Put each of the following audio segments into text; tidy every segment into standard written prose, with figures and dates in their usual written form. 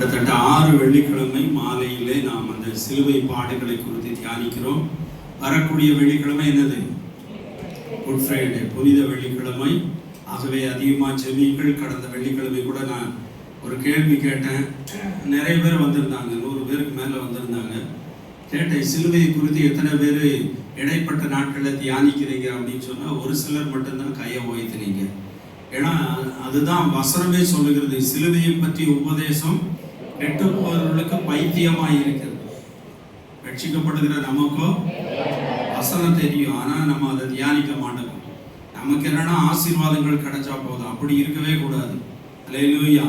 கிட்டத்தட்ட 6 வெள்ளிக்கிழமை மாலையிலே நாம் அந்த சிலுவை பாடுகளை குறித்து தியானிக்கிறோம். வரக்கூடிய வெள்ளிக்கிழமை என்னது? குட் ஃப்ரைடே, புனித வெள்ளிக்கிழமை. ஆகவே அதிகமாக ஜெபியுங்கள். கடந்த வெள்ளிக்கிழமை கூட நான் ஒரு கேள்வி கேட்டேன். நிறைய பேர் வந்திருந்தாங்க, 100 பேருக்கு மேலே வந்திருந்தாங்க. கேட்டேன், சிலுவை குறித்து எத்தனை பேர் இடைப்பட்ட நாட்களில் தியானிக்கிறீங்க அப்படின்னு சொன்னால் ஒரு சிலர் மட்டும்தான் கையை உயர்த்தினீங்க. ஏன்னா அதுதான் வசனமே சொல்லுகிறது, சிலுவையை பற்றி உபதேசம் கெட்டு போவர்களுக்கு பைத்தியமாக இருக்கிறது. ரட்சிக்கப்படுகிற நமக்கோ வசனம் தெரியும், ஆனால் நம்ம அதை தியானிக்க மாட்டோம். நமக்கு என்னன்னா ஆசீர்வாதங்கள் கிடைச்சா போதும், அப்படி இருக்கவே கூடாது. அல்லேலூயா.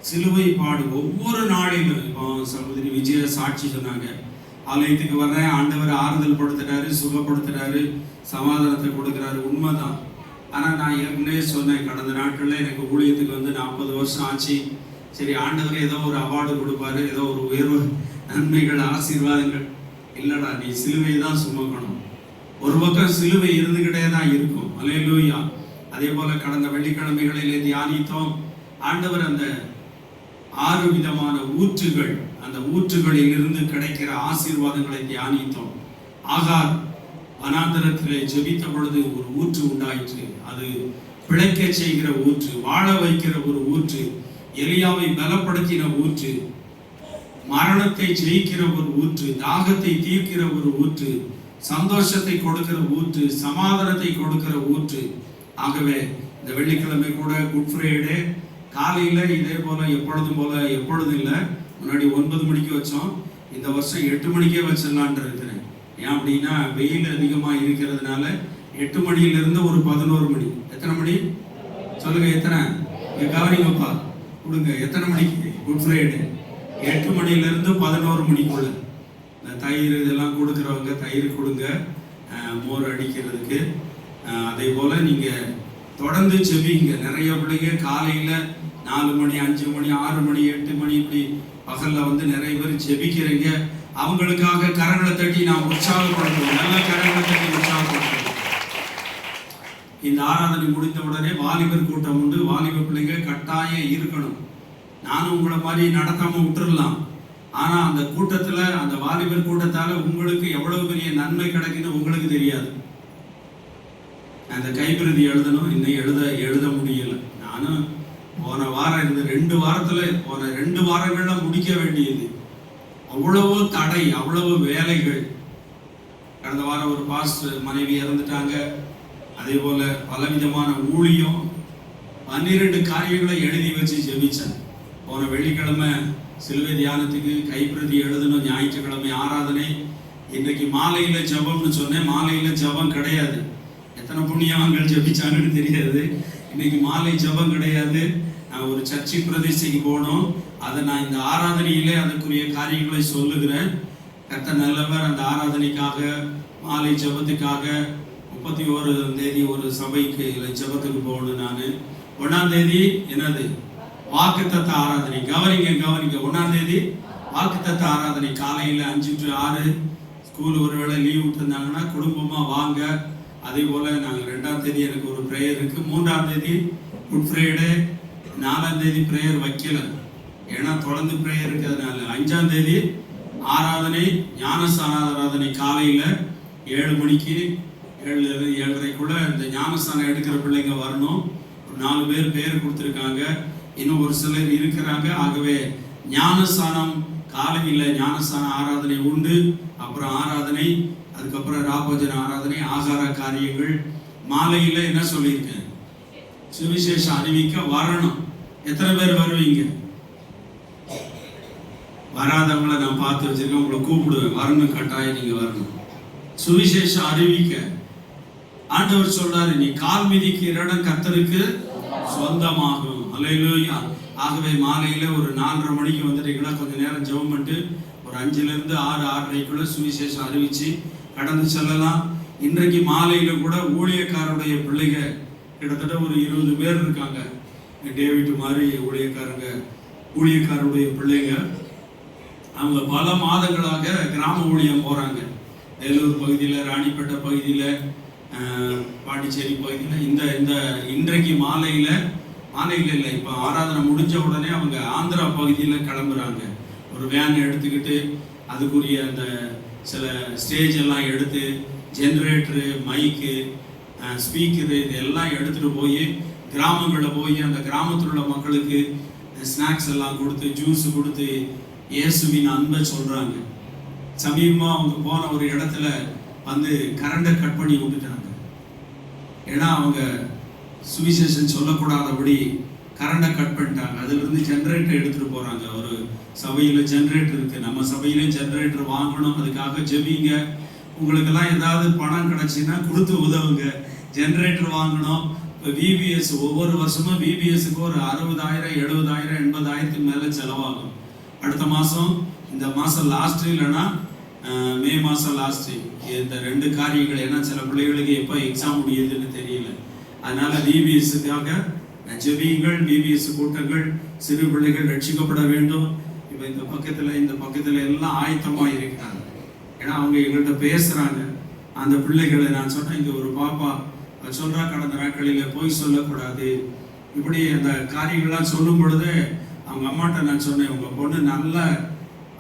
சிலுவை பாடு ஒவ்வொரு நாளிலும். இப்போ சகோதரி விஜய சாட்சி சொன்னாங்க, ஆலயத்துக்கு வர்றேன், ஆண்டவர் ஆறுதல் படுத்துறாரு, சுகப்படுத்துறாரு, சமாதானத்தை கொடுக்குறாரு. உண்மைதான். ஆனால் நான் ஏற்கனவே சொன்னேன், கடந்த நாட்களில் எனக்கு ஊழியத்துக்கு வந்து 40 வருஷம் ஆச்சு. சரி, ஆண்டவர் ஏதோ ஒரு அவார்டு கொடுப்பாரு, ஏதோ ஒரு உயர்வு, நன்மைகள், ஆசீர்வாதங்கள். இல்லைடா, நீ சிலுவை தான் சுமக்கணும். ஒரு பக்கம் சிலுவை இருந்துகிட்டே தான் இருக்கும். அல்லேலூயா. அதே போல கடந்த வெள்ளிக்கிழமைகளிலே தியானித்தோம். ஆண்டவர் அந்த 6 விதமான ஊற்றுகள், அந்த ஊற்றுகளில் இருந்து கிடைக்கிற ஆசீர்வாதங்களை தியானித்தோம். ஆகார் வனாந்தரத்திலே ஜெபித்த பொழுது ஒரு ஊற்று உண்டாயிற்று. அது பிழைக்க செய்கிற ஊற்று, வாழ வைக்கிற ஒரு ஊற்று, எலியாவை பலப்படுத்தின ஊற்று, மரணத்தை ஜெயிக்கிற ஒரு ஊற்று, தாகத்தை தீர்க்கிற ஒரு ஊற்று, சந்தோஷத்தை கொடுக்கிற ஊற்று, சமாதானத்தை கொடுக்கிற ஊற்று. ஆகவே இந்த வெள்ளிக்கிழமை கூட குட் ஃப்ரைடே காலையில் இதே போல எப்பொழுதும் இல்லை. முன்னாடி 9 மணிக்கு வச்சோம், இந்த வருஷம் 8 மணிக்கே வச்சிடலான் இருக்கிறேன். ஏன் அப்படின்னா வெயில் அதிகமாக இருக்கிறதுனால 8 மணியிலிருந்து ஒரு 11 மணி. எத்தனை மணி சொல்லுங்க? எத்தனை? கவனிங்கப்பா, கொடுங்க. எத்தனை மணிக்கு குட் ஃப்ரைடே? 8 மணியிலிருந்து 11 மணிக்குள்ள. இந்த தயிர் இதெல்லாம் கொடுக்குறவங்க தயிர் கொடுங்க, மோர் அடிக்கிறதுக்கு. அதே போல் நீங்கள் தொடர்ந்து செபிங்க. நிறைய பிள்ளைங்க காலையில் 4 மணி, 5 மணி, 6 மணி, 8 மணி இப்படி பகலில் வந்து நிறைய பேர் செபிக்கிறீங்க. அவங்களுக்காக கரங்களை தட்டி நான் உற்சாகப்படுத்துவோம். நல்ல கரங்களை தட்டி உற்சாகப்படுத்துவோம். இந்த ஆராதனை முடிந்த உடனே வாலிபர் கூட்டம் உண்டு. வாலிபர் பிள்ளைங்க கட்டாயம் இருக்கணும். நானும் உங்களை மாதிரி நடத்தாம விட்டுறலாம். ஆனா அந்த கூட்டத்துல, அந்த வாலிபர் கூட்டத்தால உங்களுக்கு எவ்வளவு பெரிய நன்மை கிடைக்குன்னு உங்களுக்கு தெரியாது. அந்த கைப்பிரதி எழுதணும், இன்னும் எழுத முடியல. நானும் போன வாரம் இருந்த 2 வாரத்துல, போன 2 வாரங்கள்ல முடிக்க வேண்டியது. அவ்வளவு தடை, அவ்வளவு வேலைகள். கடந்த வாரம் ஒரு பாஸ்டர் மனைவி இறந்துட்டாங்க. அதே போல பலவிதமான ஊழியம், 12 காரியங்களை எழுதி வச்சு ஜெபிச்சேன். போன வெள்ளிக்கிழமை சிலுவை தியானத்துக்கு கைப்பிரதி எழுதணும், ஞாயிற்றுக்கிழமை ஆராதனை. இன்னைக்கு மாலையில ஜபம்னு சொன்னேன். மாலையில ஜபம் கிடையாது. எத்தனை புண்ணியவான்கள் ஜபிச்சாங்கன்னு தெரியாது. இன்னைக்கு மாலை ஜபம் கிடையாது. நான் ஒரு சர்ச்சை பிரதேசத்துக்கு போனோம். அதை நான் இந்த ஆராதனையிலே அதுக்குரிய காரியங்களை சொல்லுகிறேன். கர்த்தர் நல்லவர். அந்த ஆராதனைக்காக, மாலை ஜபத்துக்காக 31ஆம் தேதி ஒரு சபைக்கு இல்லை ஜபத்துக்கு போகணும். நான் 1ஆம் தேதி என்னது? வாக்குத்தத்த ஆராதனை. கவனிங்க. 1ஆம் தேதி வாக்குத்தத்த ஆராதனை. காலையில் 5 to 6. ஸ்கூல் ஒருவேளை லீவ் விட்டுருந்தாங்கன்னா குடும்பமாக வாங்க. அதே போல் நாங்கள் 2ஆம் தேதி எனக்கு ஒரு ப்ரேயர் இருக்குது. 3ஆம் தேதி குட் ஃப்ரைடே. 4ஆம் தேதி ப்ரேயர் வைக்கல, ஏன்னா தொடர்ந்து ப்ரேயர் இருக்கிறதுனால. 5ஆம் தேதி ஆராதனை, ஞானஸ்தான ஆராதனை. காலையில் 7 மணிக்கு 7:30க்குள்ள இந்த ஞானஸ்தானம் எடுக்கிற பிள்ளைங்க வரணும். ஒரு 4 பேர் கொடுத்துருக்காங்க. இன்னும் ஒரு சிலர் இருக்கிறாங்க. ஆகவே ஞானஸ்தானம் காலையில் ஞானஸ்தான ஆராதனை உண்டு. அப்புறம் ஆராதனை, அதுக்கப்புறம் ராபோஜன ஆராதனை, ஆகார காரியங்கள். மாலையில் என்ன சொல்லியிருக்கேன்? சுவிசேஷம் அறிவிக்க வரணும். எத்தனை பேர் வருவீங்க? வராதவங்களை நான் பார்த்து வச்சிருக்கேன், உங்களை கூப்பிடுவேன். வரணும், கட்டாயம் நீங்க வரணும். சுவிசேஷம் அறிவிக்க ஆண்டவர் சொல்றாரு, நீ கால் மிதிக்கிற இடம் கர்த்தருக்கு சொந்தமாகும். அல்லேலூயா. ஆகவே மாலையில ஒரு 4:30 மணிக்கு வந்துட்டீங்கன்னா கொஞ்ச நேரம் ஜெபம் பண்ணிட்டு ஒரு 5லிருந்து 6, 6:30க்குள்ள சுவிசேஷம் அறிவிச்சு கடந்து செல்லலாம். இன்றைக்கு மாலையில கூட ஊழியக்காரருடைய பிள்ளைங்க கிட்டத்தட்ட ஒரு 20 பேர் இருக்காங்க. டேவிட் மாதிரி ஊழியக்காரருடைய பிள்ளைங்க. அவங்க பல மாதங்களாக கிராம ஊழியம் போறாங்க. வேலூர் பகுதியில், ராணிப்பேட்டை பகுதியில், பாண்டிச்சேரி பகுதியில். இந்த இன்றைக்கு மாலையில் மாலையில் இல்லை, இப்போ ஆராதனை முடிஞ்ச உடனே அவங்க ஆந்திரா பகுதியில் கிளம்புறாங்க. ஒரு வேன் எடுத்துக்கிட்டு அதுக்குரிய அந்த சில ஸ்டேஜ் எல்லாம் எடுத்து ஜென்ரேட்டரு, மைக்கு, ஸ்பீக்கரு இதெல்லாம் எடுத்துகிட்டு போய் கிராமங்களில் போய் அந்த கிராமத்தில் உள்ள மக்களுக்கு ஸ்நாக்ஸ் எல்லாம் கொடுத்து ஜூஸ் கொடுத்து இயேசுவின் அன்பை சொல்கிறாங்க. சமீபமாக அவங்க போன ஒரு இடத்துல வந்து கரண்டை கட் பண்ணி விட்டுட்டாங்க. ஏன்னா அவங்க சுவிசேஷன் சொல்லக்கூடாதபடி கரண்டை கட் பண்ணிட்டாங்க. அதுலேருந்து ஜென்ரேட்டர் எடுத்துகிட்டு போகிறாங்க. ஒரு சபையில் ஜென்ரேட்டர் இருக்குது, நம்ம சபையிலையும் ஜென்ரேட்டர் வாங்கணும், அதுக்காக ஜெபிங்க. உங்களுக்கெல்லாம் ஏதாவது பணம் கிடச்சின்னா கொடுத்து உதவுங்க. ஜென்ரேட்டர் வாங்கணும். இப்போ விபிஎஸ் ஒவ்வொரு வருஷமும் விபிஎஸ்க்கு ஒரு 60,000, 70,000, 80,000 மேலே செலவாகும். அடுத்த மாதம், இந்த மாதம் லாஸ்ட்டு இல்லைன்னா மே மாதம் லாஸ்ட்டு, இந்த 2 காரியங்கள். ஏன்னா சில பிள்ளைகளுக்கு எப்போ எக்ஸாம் முடியுதுன்னு தெரியல. அதனால விபிஎஸ்ஸுக்காக ஜெபியுங்கள். விபிஎஸ் கூட்டங்கள், சிறு பிள்ளைகள் ரட்சிக்கப்பட வேண்டும். இப்போ இந்த பக்கத்தில் எல்லாம் ஆயத்தமாக இருக்கிறாங்க. ஏன்னா அவங்க எங்கள்கிட்ட பேசுகிறாங்க. அந்த பிள்ளைகளை நான் சொன்னேன், இங்கே ஒரு பாப்பா சொல்கிறா, கடந்த நாட்களில் போய் சொல்லக்கூடாது, இப்படி அந்த காரியங்கள்லாம் சொல்லும் பொழுது அவங்க அம்மாட்ட நான் சொன்னேன், உங்கள் பொண்ணு நல்ல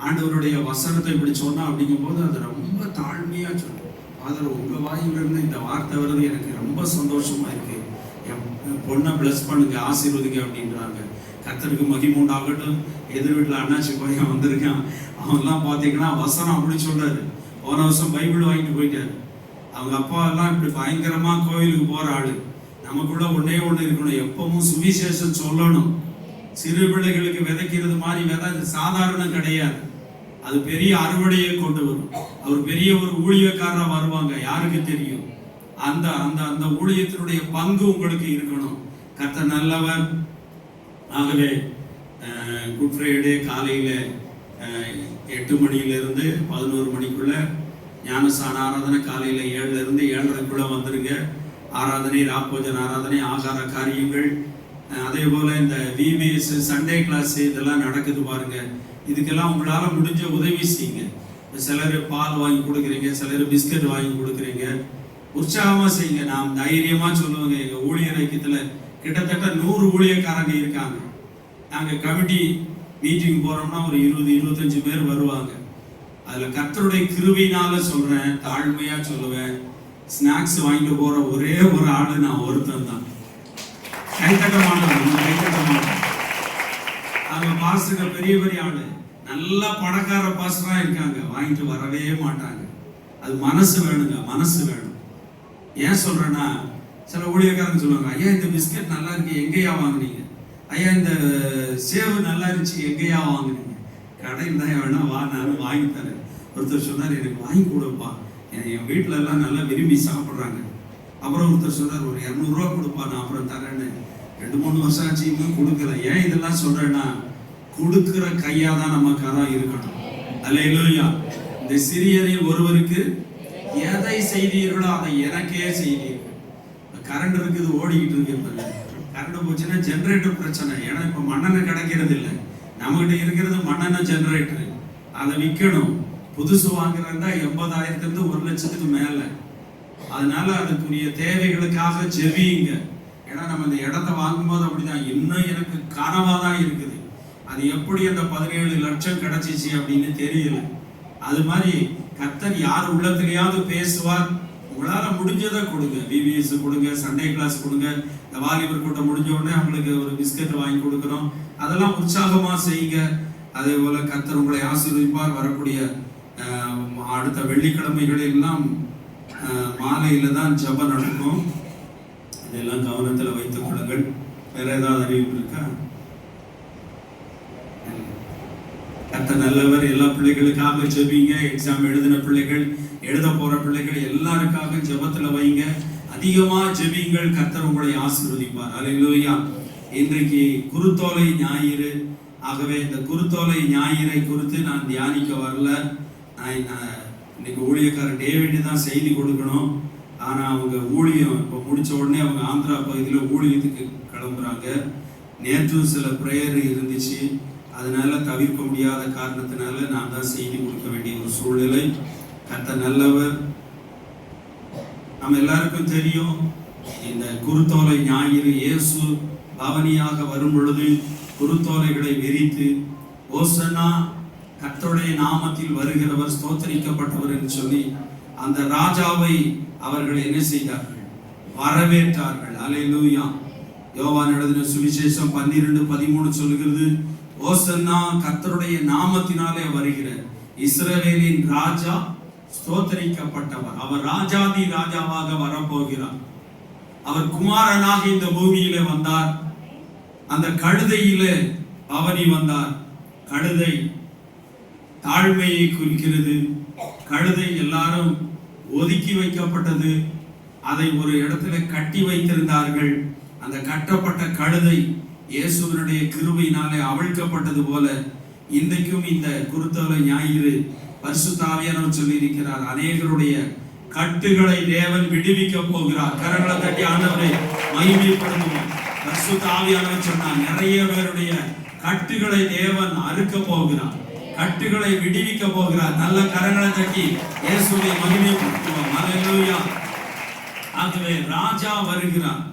ஆண்டவருடைய வசனத்தை இப்படி சொன்னா அப்படிங்கும்போது அது ரொம்ப தாழ்மையாக சொன்னேன். ஃபாதர், உங்கள் வாயிலிருந்து இந்த வார்த்தை வருது, எனக்கு ரொம்ப சந்தோஷமாக இருக்குது, என் பொண்ணை ப்ளஸ் பண்ணுங்க, ஆசீர்வதிங்க அப்படின்றாங்க. கர்த்தருக்கு மகிமை உண்டாகட்டும். எதிர் வீட்டில் அண்ணாச்சி பையன் வந்திருக்கான். அவன்லாம் பார்த்தீங்கன்னா வசனம் அப்படி சொல்கிறாரு. போன வருஷம் பைபிள் வாங்கிட்டு போயிட்டாரு. அவங்க அப்பா எல்லாம் இப்படி பயங்கரமாக கோயிலுக்கு போகிற ஆள். நமக்குள்ள ஒன்றே ஒன்று இருக்கணும், எப்பவும் சுவிசேஷம் சொல்லணும். சிறு பிள்ளைகளுக்கு விதைக்கிறது மாதிரி விதை சாதாரணம் கிடையாது. அது பெரிய அறுவடையை கொண்டு வரும். அவர் பெரிய ஒரு ஊழியக்காரராக வருவாங்க, யாருக்கு தெரியும். அந்த அந்த அந்த ஊழியத்தினுடைய பங்கு உங்களுக்கு இருக்கணும். கர்த்தர் நல்லவர். ஆகவே குட் ஃப்ரைடே காலையில் 8 மணியிலிருந்து 11 மணிக்குள்ள ஞானஸ்தான ஆராதனை, காலையில் 7லேருந்து 7:30 வந்துருங்க. ஆராதனை, ராப்போஜன ஆராதனை, ஆகார காரியங்கள், அதே போல் இந்த விபிஎஸ் சண்டே கிளாஸ் இதெல்லாம் நடக்குது பாருங்க. இதுக்கெல்லாம் உங்களால் முடிஞ்ச உதவி செய்யுங்க. சிலர் பால் வாங்கி கொடுக்குறீங்க, சிலர் பிஸ்கட் வாங்கி கொடுக்குறீங்க. உற்சாகமாக செய்யுங்க. நான் தைரியமாக சொல்லுவேங்க, எங்கள் ஊழியர் ஐக்கியத்தில் கிட்டத்தட்ட 100 ஊழியக்காரங்க இருக்காங்க. நாங்கள் கமிட்டி மீட்டிங் போகிறோம்னா ஒரு 20-25 பேர் வருவாங்க. அதில் கர்த்தருடைய கிருபையினால சொல்கிறேன், தாழ்மையாக சொல்லுவேன், ஸ்நாக்ஸ் வாங்கிட்டு போகிற ஒரே ஒரு ஆள் நான் ஒருத்தன் தான். கைத்தட்ட மாட்டோம். அவங்க பாஸ்டர்கள் பெரிய பெரிய ஆள், நல்ல பணக்கார பாஸ்டராக இருக்காங்க, வாங்கிட்டு வரவே மாட்டாங்க. அது மனசு வேணுங்க, மனசு வேணும். ஏன் சொல்கிறேன்னா, சில ஊழியக்காரங்க சொல்லுவாங்க, ஐயா இந்த பிஸ்கட் நல்லா இருக்கு, எங்கேயா வாங்குனீங்க? ஐயா இந்த சேவு நல்லா இருந்துச்சு, எங்கேயா வாங்குனீங்க? கடையில் தான் வேணா வா, நான் வாங்கி தரேன். ஒருத்தர் சொன்னார், எனக்கு வாங்கி கொடுப்பா, என் வீட்டில எல்லாம் நல்லா விரும்பி சாப்பிட்றாங்க. அப்புறம் ஒருத்தர் சொன்னார், ஒரு 200 ரூபா கொடுப்பா, நான் அப்புறம் தரேன்னு. 2-3 வருஷம் ஆச்சு, இன்னும் கொடுக்கல. ஏன் இதெல்லாம் சொல்றேன்னா, கொடுக்கிற கையா தான் நம்ம கரம் இருக்கணும். அல்லேலூயா. இந்த சிறியரில் ஒருவருக்கு எதை செய்தீர்களோ அதை எனக்கே செய்தீர்கள். கரண்ட் இருக்குது, ஓடிக்கிட்டு இருக்கு. கரண்ட் போச்சுன்னா ஜென்ரேட்டர் பிரச்சனை. ஏன்னா இப்போ மண்ணெண்ணெய் கிடைக்கிறது இல்லை. நம்மகிட்ட இருக்கிறது மண்ணெண்ணெய் ஜென்ரேட்டர், அதை விற்கணும். புதுசு வாங்குறதா 80,000 1 லட்சத்துக்கு மேலே. அதனால அதுக்குரிய தேவைகளுக்காக ஜெபியுங்க. ஏன்னா நம்ம இந்த இடத்த வாங்கும்போது அப்படிதான், இன்னும் எனக்கு கனவாக தான் இருக்குது, அது எப்படி அந்த 17 லட்சம் கிடைச்சிச்சு அப்படின்னு தெரியல. அது மாதிரி கர்த்தர் யார் உள்ளத்திலேயாவது பேசுவார். உங்களால் முடிஞ்சதை கொடுங்க. விபிஎஸ் கொடுங்க, சண்டே கிளாஸ் கொடுங்க. இந்த வாலிபர் கூட்டம் முடிஞ்ச உடனே அவங்களுக்கு ஒரு பிஸ்கட் வாங்கி கொடுக்குறோம். அதெல்லாம் உற்சாகமாக செய்யுங்க. அதே போல் கர்த்தர் உங்களை ஆசீர்வதிப்பார். வரக்கூடிய அடுத்த வெள்ளிக்கிழமைகளெல்லாம் மாலையில் தான் ஜெபம் நடக்கும். இதெல்லாம் கவனத்தில் வைத்துக் கொள்ளுங்கள். வேற ஏதாவது அறிவிப்பு இருக்கா? கர்த்தர் நல்லவர். எல்லா பிள்ளைகளுக்காக ஜெபிங்க. எக்ஸாம் எழுதின பிள்ளைகள், எழுத போற பிள்ளைகள் எல்லாருக்காக ஜெபத்துல வைங்க. அதிகமா ஜெபிங்கள். கர்த்தர் உங்களை ஆசீர்வதிப்பார். அல்லேலூயா. இன்றைக்கு குருத்தோலை ஞாயிறு. ஆகவே இந்த குருத்தோலை ஞாயிறை குறித்து நான் தியானிக்க வரல. நான் இன்னைக்கு ஊழியக்காரர் டேவிட் தான் செய்தி கொடுக்கணும். ஆனா அவங்க ஊழியம் இப்போ முடிச்ச உடனே அவங்க ஆந்திரா பகுதியில் ஊழியத்துக்கு கிளம்புறாங்க. நேற்று சில பிரேயர் இருந்துச்சு, அதனால தவிர்க்க முடியாத காரணத்தினால நான் தான் செய்தி கொடுக்க வேண்டிய ஒரு சூழ்நிலை. கர்த்தர் நல்லவர். நம்ம எல்லாருக்கும் தெரியும், இந்த குருத்தோலை ஞாயிறு இயேசு பவனியாக வரும் பொழுது குருத்தோலைகளை விரித்து ஓசன்னா கர்த்தருடைய நாமத்தில் வருகிறவர் ஸ்தோத்தரிக்கப்பட்டவர் என்று சொல்லி அந்த ராஜாவை அவர்கள் என்ன செய்தார்கள்? வரவேற்றார்கள். அல்லேலூயா. யோவான் எழுதின சுவிசேஷம் 12:13 சொல்லுகிறது, ஓசன்னா கர்த்தருடைய நாமத்தினாலே வருகிற இஸ்ரவேலின் ராஜா ஸ்தோத்தரிக்கப்பட்டவர். அவர் ராஜாதி ராஜாவாக வரப்போகிறார். அவர் குமாரனாக இந்த பூமியிலே வந்தார். அந்த கழுதையிலே பவனி வந்தார். கழுதை தாழ்மையை குறிக்கிறது. கழுதை எல்லாரும் ஒதுக்கி வைக்கப்பட்டது. அதை ஒரு இடத்துல கட்டி வைத்திருந்தார்கள். அந்த கட்டப்பட்ட கழுதை இயேசுவினுடைய கிருபையினாலே அவிழ்க்கப்பட்டது போல இன்றைக்கும் இந்த குருத்தோலை ஞாயிறு பரிசுத்த ஆவியானவர் சொல்லி இருக்கிறார், அநேகருடைய கட்டுகளை தேவன் விடுவிக்க போகிறார். கரங்களை தட்டி ஆண்டவரை மகிமைப்படுத்துவோம். பரிசுத்த ஆவியானவர் சொன்னார், நிறைய பேருடைய கட்டுகளை தேவன் அறுக்க போகிறார், கட்டுகளை விடுவிக்க போகிறார். நல்ல கரங்களை தட்டி இயேசுவை மகிமைப்படுத்துவோம். அல்லேலூயா. ஆகவே ராஜா வருகிறார்.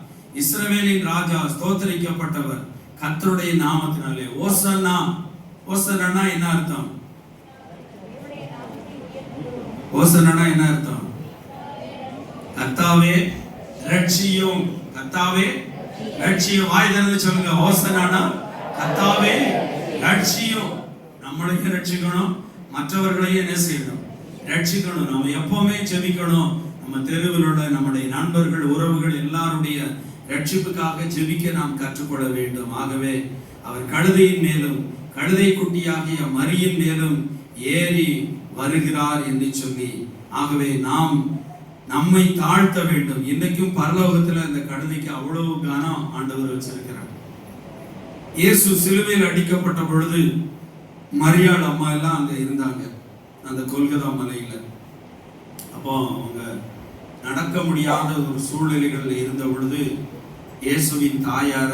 இஸ்ரவேலின் ராஜா ஸ்தோத்தரிக்கப்பட்டவர் கர்த்தருடைய நாமத்தினாலே. ஓசன்னா, ஓசன்னா என்ன அர்த்தம்? ஓசன்னா என்ன அர்த்தம்? கர்த்தாவே ரட்சியும். கர்த்தாவே ரட்சியும். வாய் திறந்து சொல்லுங்க, ஓசன்னா கர்த்தாவே ரட்சியும். நம்மளையும் ரட்சிக்கணும், மற்றவர்களையும் என்ன செய்யணும்? ரட்சிக்கணும். நம்ம எப்பவுமே ஜெபிக்கணும். நம்ம தெருவில் உள்ள நம்முடைய நண்பர்கள், உறவுகள் எல்லாருடைய ரட்சிப்புக்காக ஜெபிக்க நாம் கற்றுக்கொள்ள வேண்டும். ஆகவே அவர் கழுதையின் மேலும் கழுதை குட்டியாகிய மரியின் மேலும் ஏறி வருகிறார் என்று சொல்லி, ஆகவே நாம் நம்மை தாழ்த்த வேண்டும். இன்றைக்கும் பரலோகத்தில் அந்த கழுதைக்கு அவ்வளவு கனம் ஆண்டவர் வச்சிருக்கிறார். இயேசு சிலுவையில் அடிக்கப்பட்ட பொழுது மரியாள் அம்மா எல்லாம் அங்க இருந்தாங்க, அந்த கொல்கதா மலையில. அப்போ அவங்க நடக்க முடியாத ஒரு சூழ்நிலைகள் இருந்த பொழுது இயேசுவின் தாயார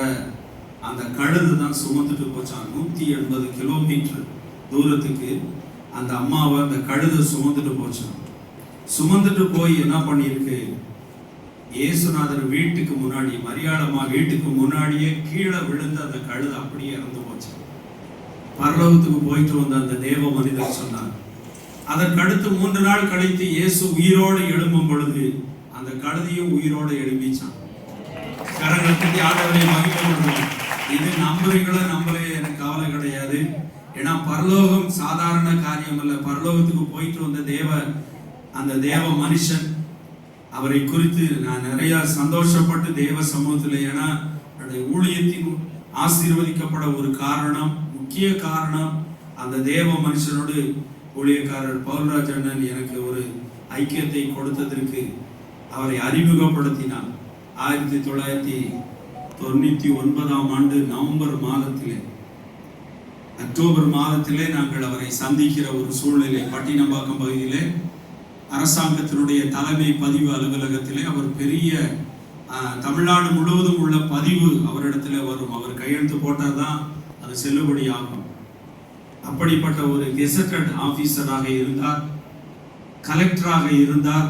அந்த கழுது தான் சுமந்துட்டு போச்சான். 180 கிலோமீட்டர் தூரத்துக்கு அந்த அம்மாவை அந்த கழுதை சுமந்துட்டு போச்சான். சுமந்துட்டு போய் என்ன பண்ணிருக்கு, இயேசுநாதர் வீட்டுக்கு முன்னாடி, மரியாளம்மா வீட்டுக்கு முன்னாடியே கீழே விழுந்து அந்த கழுதை அப்படியே இறந்து போச்சான். பரலோகத்துக்கு போயிட்டு வந்த அந்த தேவ மனிதர் சொன்னார். அதற்கடுத்து 3 நாள் கழித்து இயேசு உயிரோடு எழும்பும் பொழுது அந்த கழுதையும் உயிரோடு எழும்பிச்சான். கரங்களுக்கு ஆண்டவரை மகிமைப்படுத்துவோம். இது நம்புறீங்களோ நம்பலையோ எனக்கு கவலை கிடையாது. ஏன்னா பரலோகம் சாதாரண காரியம் அல்ல. பரலோகத்துக்கு போயிட்டு வந்த அந்த தேவ மனுஷன், அவரை குறித்து நான் நிறைய சந்தோஷப்பட்டு தேவ சமூகத்தில், ஏன்னா என்னுடைய ஊழியத்தின் ஆசீர்வதிக்கப்பட ஒரு காரணம், முக்கிய காரணம், அந்த தேவ மனுஷனோடு ஊழியக்காரர் பவுல்ராஜ் அண்ணன் எனக்கு ஒரு ஐக்கியத்தை கொடுத்ததற்கு அவரை அறிமுகப்படுத்தினார். 1999ஆம் ஆண்டு நவம்பர் மாதத்திலே, அக்டோபர் மாதத்திலே நாங்கள் அவரை சந்திக்கிற ஒரு சூழ்நிலை. பட்டினப்பாக்கம் பகுதியிலே அரசாங்கத்தினுடைய தலைமை பதிவு அலுவலகத்திலே அவர் பெரிய தமிழ்நாடு முழுவதும் உள்ள பதிவு அவரிடத்துல வரும். அவர் கையெழுத்து போட்டால் தான் அது செல்லுபடி ஆகும். அப்படிப்பட்ட ஒரு கெசட்டட் ஆபீசராக இருந்தார், கலெக்டராக இருந்தார்.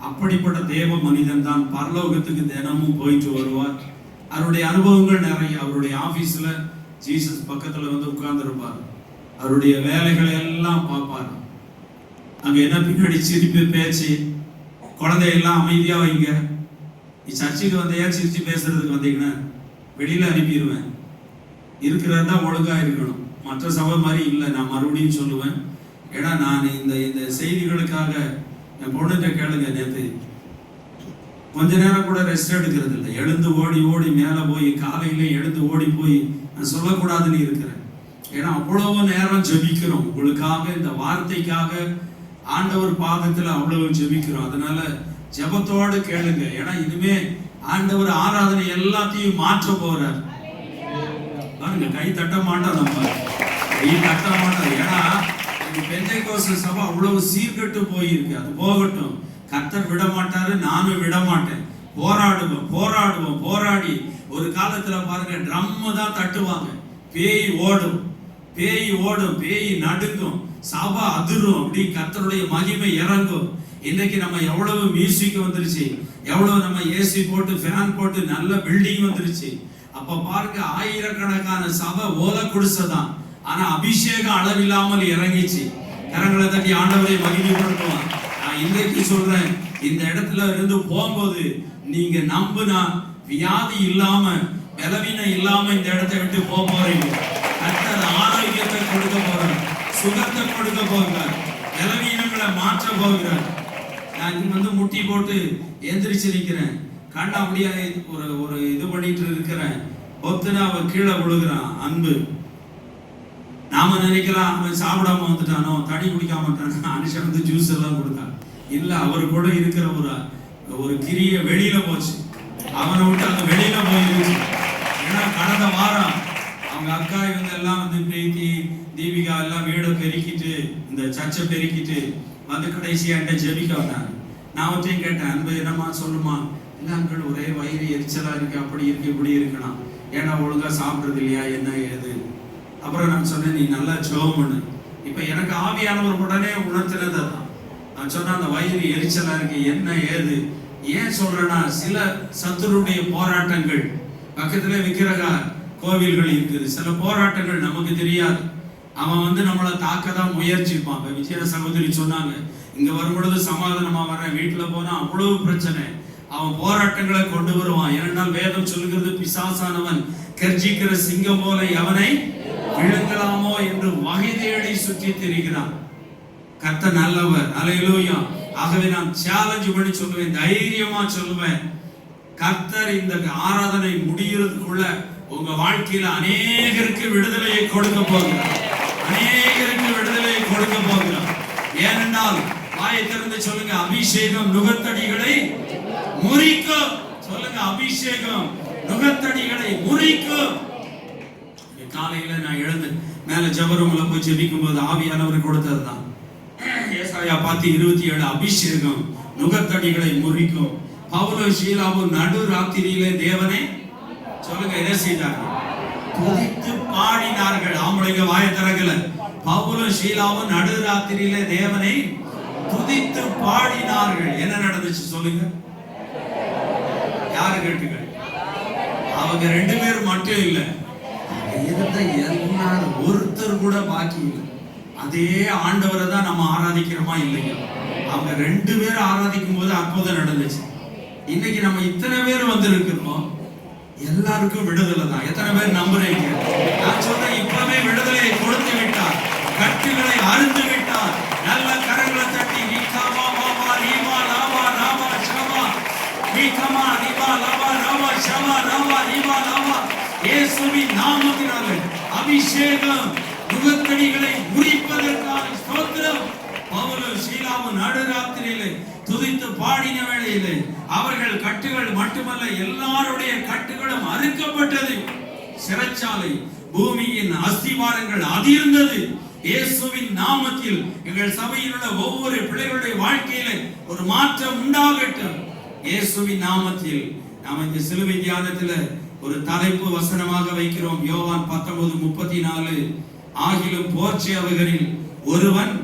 அப்படிப்பட்ட தேவ மனிதன் தான். பரலோகத்துக்கு தினமும் போயிட்டு வருவார். அவருடைய அனுபவங்கள் நிறைய. அவருடைய ஆபீஸ்ல ஜீசஸ் பக்கத்துல வந்து உட்கார்ந்து இருப்பார். அவருடைய வேலைகளை எல்லாம் பார்ப்பார். அங்க என்ன பின்னாடி சிரிப்பு பேச்சு, குழந்தையெல்லாம் அமைதியா வைங்க, நீ சர்ச்சுக்கு வந்தையா சிரிச்சு பேசுறதுக்கு வந்தீங்கன்னா வெளியில அனுப்பிடுவேன், இருக்கிறதா ஒழுங்கா இருக்கணும், மற்ற சபை மாதிரி இல்லை. நான் மறுபடியும் சொல்லுவேன். ஏன்னா நான் இந்த செய்திகளுக்காக என் பொண்ணுகிட்ட கேளுங்க, நேற்று கொஞ்ச நேரம் கூட ரெஸ்ட் எடுக்கிறது இல்லை. எழுந்து ஓடி ஓடி மேலே போய் காலையில எழுந்து ஓடி போய் நான் சொல்லக்கூடாதுன்னு இருக்கிறேன். ஏன்னா அவ்வளவு நேரம் ஜெபிக்கிறோம் உங்களுக்காக, இந்த வார்த்தைக்காக ஆண்டவர் பாதத்தில் அவ்வளவு ஜெபிக்கிறோம். அதனால ஜெபத்தோடு கேளுங்க. ஏன்னா இனிமே ஆண்டவர் ஆராதனை எல்லாத்தையும் மாற்ற போறார். பாருங்க, கை தட்ட மாட்டோம், நம்ம கை தட்ட மாட்டோம். ஏன்னா பெந்தைக்கோஸ்து சபை அவ்வளவு சீர்கெட்டு போயிருக்கு. அது போகட்டும், கர்த்தர் விட மாட்டாரு, நானும் விட மாட்டேன். போராடுவோம். போராடி ஒரு காலத்துல பாருங்க, ட்ரம் தான் தட்டுவாங்க, பேய் ஓடும், பேய் நடுங்கும், சபை அதிரும், அப்படி கர்த்தருடைய மகிமை இறங்கும். இன்னைக்கு நம்ம எவ்வளவு மியூசிக் வந்துருச்சு, எவ்வளவு நம்ம ஏசி போட்டு ஃபேன் போட்டு நல்ல பில்டிங் வந்துருச்சு. அப்ப பாருங்க, ஆயிரக்கணக்கான சபை ஓலை குடிசைதான், ஆனா அபிஷேகம் அளவில்லாமல் இறங்கிச்சு. கரங்களை தட்டி ஆண்டவரை மகிமைப்படுத்துவான். நான் இன்றைக்கு சொல்றேன், இந்த இடத்துல இருந்து போகும்போது நீங்க நம்புனா வியாதி இல்லாம பலவீனம் இல்லாம இந்த இடத்தை விட்டு போறீங்க. கர்த்தர் ஆரோக்கியத்தை கொடுக்க போறார், சுகத்தை கொடுக்க போகிறார், பலவீனங்களை மாற்ற போகிறார். நான் முட்டி போட்டு எந்திரிச்சிருக்கிறேன், கண்ண அப்படியே ஒரு இது பண்ணிட்டு இருக்கிறேன். ஒத்துனா அவன் கீழே விழுகிறான். அன்பு நாம நினைக்கலாம் அவன் சாப்பிடாம வந்துட்டானோ, தண்ணி குடிக்காம வந்துட்டானோ, அனுஷன் ஜூஸ் எல்லாம் கொடுத்தான். இல்ல, அவர் கூட இருக்கிற ஒரு கிரிய வெளியில போச்சு, அவனை விட்டு அந்த வெளியில போயிருச்சு. ஏன்னா கடந்த வாரம் அவங்க அக்கா இவங்க எல்லாம் பிரீத்தி தீபிகா எல்லாம் வீடை பெருக்கிட்டு இந்த சர்ச்சை பெருக்கிட்டு கடைசியா என்கிட்ட ஜெபிக்க வந்தாங்க. நான் அவற்றையும் கேட்டேன், அன்பு என்னம்மா சொல்லுமா? இல்லை அங்கள், ஒரே வயிறு எரிச்சலா இருக்கு, அப்படி இருக்கு இப்படி இருக்கலாம், ஏன்னா ஒழுங்கா சாப்பிட்றது இல்லையா, என்ன ஏது? அப்புறம் நான் சொன்னேன், நீ நல்லா ஜெபம் பண்ணு. இப்ப எனக்கு ஆவியானவர் உடனே உணர்த்தினது தான். நான் சொன்ன அந்த வயிறு எரிச்சலா இருக்கு, என்ன ஏது? ஏன் சொல்றேன்னா, சில சத்துருடைய போராட்டங்கள், பக்கத்துல விக்கிரக கோவில்கள் இருக்குது, சில போராட்டங்கள் நமக்கு தெரியாது. அவன் நம்மளை தாக்கதான் முயற்சிப்பான். விஜய சகோதரி சொன்னாங்க, இங்க வரும்பொழுது சமாதானமா வரேன், வீட்டுல போனா அவ்வளவு பிரச்சனை. அவன் போராட்டங்களை கொண்டு வருவான். ஏனென்றால் வேதம் சொல்லுகிறது, பிசாசானவன் கர்ஜிக்கிற சிங்கம் போல எவனை விழுங்கலாமோ என்று வகை தேடி சுற்றி திரிகிறான். கர்த்தர் நல்லவர், அல்லேலூயா. ஆகவே நான் சேலஞ்ச் பண்ணி சொல்லுவேன், தைரியமா சொல்லுவேன், கர்த்தர் இந்த ஆராதனை முடிகிறதுக்குள்ள உங்க வாழ்க்கையில அநேகருக்கு விடுதலையை கொடுக்க போகிறார், அநேகருக்கு விடுதலையை கொடுக்க போகிறார். ஏனென்றால் வாயை திறந்து சொல்லுங்க, அபிஷேகம் நுகத்தடிகளை முறிக்கும். சொல்லுங்க, அபிஷேகம் நுகத்தடிகளை முறிக்கும். காலையில நான் எழுந்து மேல ஜெபரூம்ல போய் ஜெபிக்கும் போது ஆவியானவர் கொடுத்ததுதான். ஏசாயா 10:27, அபிஷேகம் நுகத்தடிகளை முறிக்கும். பவுலும் ஷீலாவும் நடு ராத்திரியிலே தேவனை சொல்லுங்க என்ன செய்தார்கள்? துதித்து பாடினார்கள். ஆம்பளைங்க வாயை திறக்கல. பவுலும் ஷீலாவும் நடு ராத்திரியிலே தேவனை துதித்து பாடினார்கள். என்ன நடந்துச்சு சொல்லுங்க? யாரு கேட்டுங்க? அவங்க 2 பேரும் மட்டும் இல்ல, இருந்த எல்லாரும் ஒருத்தர் கூட பாக்கி இல்லை. அதே ஆண்டவரை தான் நம்ம ஆராதிக்கிறோமா இல்லையா? அவங்க 2 பேரும் ஆராதிக்கும் போது அற்புதம் நடந்துச்சு. இன்னைக்கு நம்ம இத்தனை பேர் வந்திருக்கிறோம், எல்லாருக்கும் விடுதலை தான். எத்தனை பேர் நம்புறீங்க? நான் சொல்றேன், இப்பவே விடுதலையை கொடுத்து விட்டார், கட்டுகளை அறுந்து விட்டார். நல்ல கரங்களை தட்டி விகாமா பாபா ரீமா லாவா ராமா ஷமா விகாமா ரீமா லாவா ராமா ஷமா ராமா ரீமா லாவா. இயேசுவின் நாமத்தினாலே அபிஷேகம் நுகத்தடிகளை முறிப்பதற்கான ஸ்தோத்திரம். பவுலும் ஷீலாவும் நடுராத்திரியிலே துதித்து பாடின வேளையிலே அவர்கள் கட்டுகள் மட்டுமல்ல, எல்லாருடைய கட்டுகளும் அறுக்கப்பட்டது. சிறைச்சாலை, பூமியின் அஸ்திவாரங்கள் அதிர்ந்தது. இயேசுவின் நாமத்தில் எங்கள் சபையில் உள்ள ஒவ்வொரு பிள்ளைகளுடைய வாழ்க்கையில ஒரு மாற்றம் உண்டாகட்டும். இயேசுவின் நாமத்தில் நாம் இந்த சிலுவை தியானத்துல ஒரு தலைப்பு வசனமாக வைக்கிறோம். யோவான் 19:34, ஆகிலும் போர்ச்சேவகரில் ஒருவன்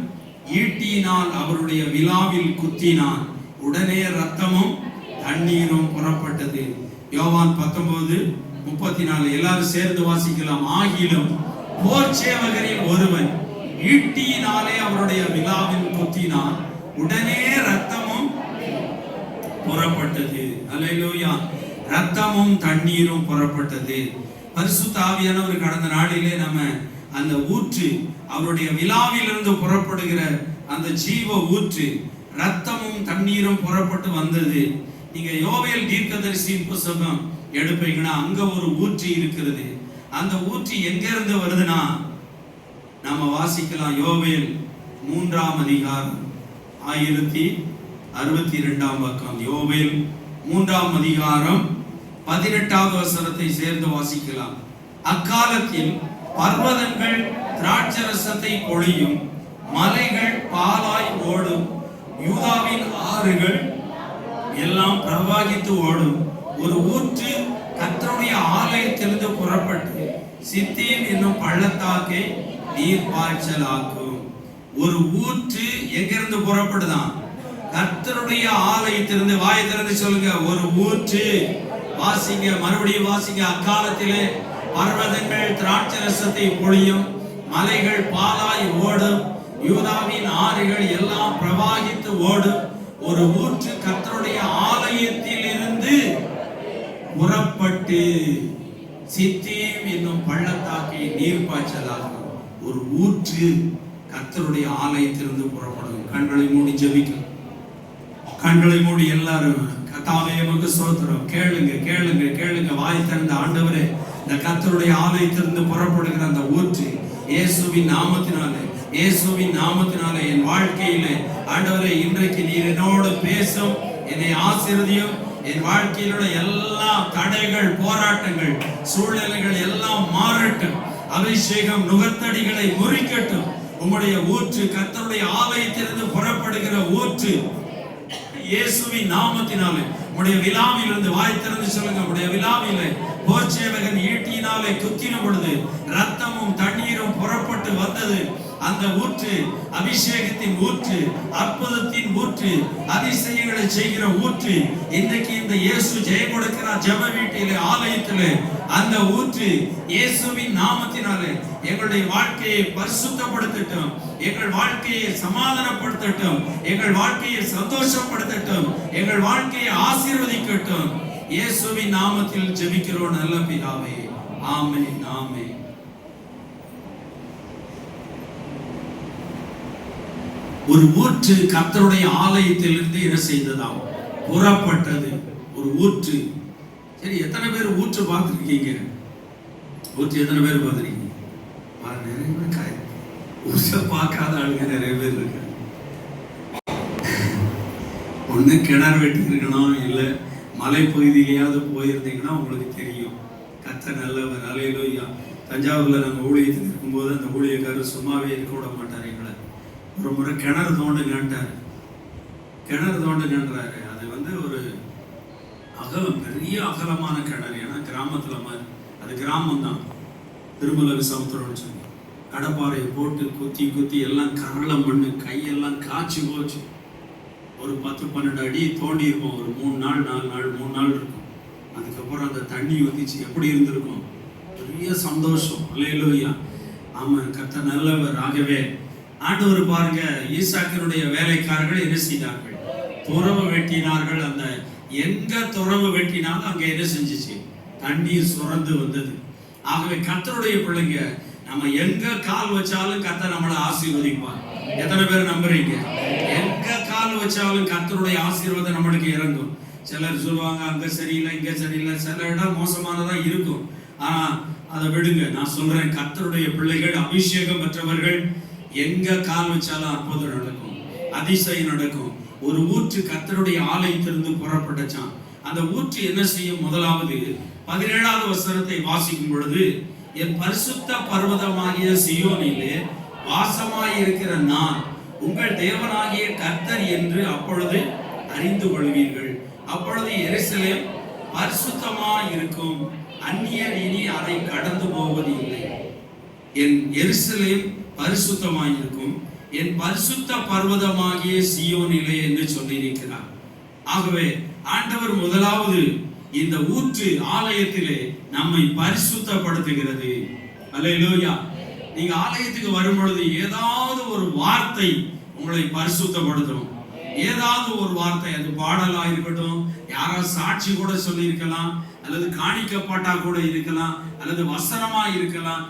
ஈட்டியினால் அவருடைய விலாவில் குத்தினான், உடனே ரத்தமும் தண்ணீரும் புறப்பட்டது. யோவான் 19:34 எல்லாரும் சேர்ந்து வாசிக்கலாம். ஆகிலும் போர்ச்சேவகரில் ஒருவன் ஈட்டியினாலே அவருடைய விலாவில் குத்தினான், உடனே ரத்தமும் புறப்பட்டது. அல்லேலூயா. ரத்தமும் தண்ணீரும் புறப்பட்டது. பரிசுத்த ஆவியானவர் கடந்த நாளிலே நம்ம அந்த ஊற்று, அவருடைய விலாவிலிருந்து புறப்படுகிற அந்த ஜீவ ஊற்று, ரத்தமும் தண்ணீரும் புறப்பட்டு வந்தது. நீங்க யோவேல் தீர்க்கதரிசியின் புத்தகம் எடுப்பீங்கன்னா அங்க ஒரு ஊற்று இருக்கிறது. அந்த ஊற்று எங்க இருந்து வருதுன்னா, நாம வாசிக்கலாம். யோவேல் 3ஆம் அதிகாரம் 1062ஆம் பக்கம். யோவேல் 3ஆம் அதிகாரம் 18வது வசனத்தை சேர்ந்து வாசிக்கலாம். அக்காலத்தில் பர்வதங்கள் திராட்சரசத்தை பொழியும், மலைகள் பாலாய் ஓடும், யூதாவின் ஆறுகள் எல்லாம் பிரவாகித்து ஓடும். ஒரு ஊற்று கர்த்தருடைய ஆலயத்திலிருந்து புறப்பட்டு சித்தீம் என்னும் பள்ளத்தாக்கை நீர் பாய்ச்சலாக்கும். ஒரு ஊற்று எங்கிருந்து புறப்படுதான்? கர்த்தருடைய ஆலயத்திலிருந்து. வாயை திறந்து சொல்லுங்க, ஒரு ஊற்று. வாசிங்க, மறுபடியும் வாசிங்க. அக்காலத்திலே பர்வதங்கள் திராட்சை ரசத்தை பொழியும், மலைகள் பாலாய் ஓடும், யூதாவின் ஆறுகள் எல்லாம் பிரவாகித்து ஓடும். ஒரு ஊற்று கர்த்தருடைய ஆலயத்தில் இருந்து புறப்பட்டு சித்தீம் என்னும் பள்ளத்தாக்கை நீர் பாய்ச்சலாகும். ஒரு ஊற்று கர்த்தருடைய ஆலயத்திலிருந்து புறப்படும். கண்களை மூடி ஜெபிக்கும். கண்களை மூடி எல்லாரும் கர்த்தாவே உமக்கு ஸ்தோத்திரம். கேளுங்க கேளுங்க கேளுங்க. வாய் திறந்த ஆண்டவரே, இந்த கர்த்தருடைய ஆலயத்திலிருந்து புறப்படுகிற அந்த ஊற்று இயேசுவின் நாமத்தினாலே, இயேசுவின் நாமத்தினாலே என் வாழ்க்கையிலே ஆண்டவரே இன்றைக்கு நீர் என்னோடு பேசும், என்னை ஆசீர்வதியும். என் வாழ்க்கையிலுள்ள எல்லா தடைகள், போராட்டங்கள், சூழ்நிலைகள் எல்லாம் மாறட்டும். அபிஷேகம் நுகத்தடிகளை முறிக்கட்டும். உம்முடைய ஊற்று கர்த்தருடைய ஆலயத்திலிருந்து புறப்படுகிற ஊற்று இயேசுவின் நாமத்தினாலே உம்முடைய விலாவிலிருந்து வாய் திறந்து சொல்லுங்க. உம்முடைய விலாவிலே போர்ச்சேவகன் ஈட்டியினாலே குத்தின பொழுது ரத்தமும் தண்ணீரும் புறப்பட்டு வந்தது. அந்த ஊற்று அபிஷேகத்தின் ஊற்று, அற்புதத்தின் ஊற்று, அதிசயங்களை செய்கிற ஊற்று. இன்றைக்கு இந்த இயேசு ஜெயம் கொடுக்கிறார் ஜெப வீட்டிலே, ஆலயத்திலே. அந்த ஊற்று இயேசுவின் நாமத்தினாலே எங்களுடைய வாழ்க்கையை பரிசுத்தப்படுத்தட்டும், எங்கள் வாழ்க்கையை சமாதானப்படுத்தட்டும், எங்கள் வாழ்க்கையை சந்தோஷப்படுத்தட்டும், எங்கள் வாழ்க்கையை ஆசீர்வதிக்கட்டும். இயேசுவின் நாமத்தில் ஜெபிக்கிறோம் நல்ல பிதாவே. ஆமென் ஆமென். ஒரு ஊற்று கர்த்தருடைய ஆலயத்திலிருந்து என்ன செய்ததாம்? புறப்பட்டது. ஒரு ஊற்று. சரி, எத்தனை பேர் ஊற்று பார்த்துருக்கீங்க? ஊற்று எத்தனை பேர் பார்த்துருக்கீங்க? நிறைய பேர் ஊற்ற பார்க்காத ஆளுங்க நிறைய பேர் இருக்கு. ஒண்ணு கிணறு வெட்டி இருக்கணும், இல்லை மலைப்பகுதியிலேயாவது போயிருந்தீங்கன்னா உங்களுக்கு தெரியும். கர்த்தர் நல்லவர். அல்லேலூயா. தஞ்சாவூர்ல நாங்கள் ஊழியத்தில் இருக்கும்போது அந்த ஊழியக்காரர் சும்மாவே இருக்க விட மாட்டார் எங்களை. ஒரு முறை கிணறு தோண்டுங்கன்றாரு. கிணறு தோண்டுங்கன்றாரு. அது வந்து ஒரு பெரிய அகலமான கிணறு. ஏன்னா கிராமத்துல மாதிரி, அது கிராமம் தான். திருமலை சமுத்திரம்னு சொல்லி கடப்பாறையை போட்டு குத்தி குத்தி எல்லாம் கரள மண்ணு, கையெல்லாம் காய்ச்சி போச்சு. ஒரு 10-12 அடி தோண்டி இருக்கும். ஒரு 3 நாள் 4 நாள் 3 நாள் இருக்கும். அதுக்கப்புறம் அந்த தண்ணி வந்துச்சு. எப்படி இருந்திருக்கும்? பெரிய சந்தோஷம். அல்லேலூயா. ஆமா, கர்த்தர் நல்லவர். ஆகவே ஆண்டவர் பாருங்க, ஈசாக்கினுடைய வேலைக்காரர்கள் என்ன செய்தார்கள்? துறவு வெட்டினார்கள். அந்த எங்க துறவு வெட்டினாலும் அங்க என்ன செஞ்சிச்சு? தண்ணீர் சுரந்து வந்தது. ஆகவே கர்த்தருடைய பிள்ளைங்க, நம்ம எங்க கால் வச்சாலும் கர்த்தர் நம்மளை ஆசீர்வதிப்பார். எத்தனை பேர் நம்புறீங்க? எங்க கால் வச்சாலும் கர்த்தருடைய ஆசீர்வாதம் நம்மளுக்கு இறங்கும். சிலர் சொல்லுவாங்க அங்க சரியில்லை இங்க சரியில்லை, சில இடம் மோசமானதா இருக்கும். ஆனா அதை விடுங்க. நான் சொல்றேன், கர்த்தருடைய பிள்ளைகள், அபிஷேகம் பெற்றவர்கள், எங்க கால் வச்சாலும் அற்புதம் நடக்கும், அதிசயம் நடக்கும். ஒரு ஊற்று கர்த்தருடைய ஆலயத்திலிருந்து புறப்பட்டுச்சான். அந்த ஊற்று என்ன செய்யும்? முதலாவது 17வது வசனத்தை வாசிக்கும் பொழுது, என் பரிசுத்த பர்வதமாகிய சீயோனிலே வாசமாயிருக்கிற நான் உங்கள் தேவனாகிய கர்த்தர் என்று அப்பொழுது அறிந்து கொள்வீர்கள். அப்பொழுது எருசலேம் பரிசுத்தமாய் இருக்கும், அந்நியர் இனி அதை கடந்து போவது இல்லை. என் எருசலேம் பரிசுத்தமாய் இருக்கும், என் பரிசுத்த பர்வதமாகிய சீயோனிலே என்று சொல்லியிருக்கிறார். ஆகவே ஆண்டவர் முதலாவது இந்த ஊற்று ஆலயத்திலே நம்மை பரிசுத்தப்படுத்துகிறது. அல்லேலூயா. நீங்க ஆலயத்துக்கு வரும் பொழுது ஏதாவது ஒரு வார்த்தை உங்களை பரிசுத்தப்படுத்தும். ஏதாவது ஒரு வார்த்தை, அது பாடலா இருக்கட்டும், யாராவது சாட்சி கூட சொல்லி இருக்கலாம், அல்லது காணிக்கப்பட்டா கூட இருக்கலாம், அல்லது வசனமா இருக்கலாம்.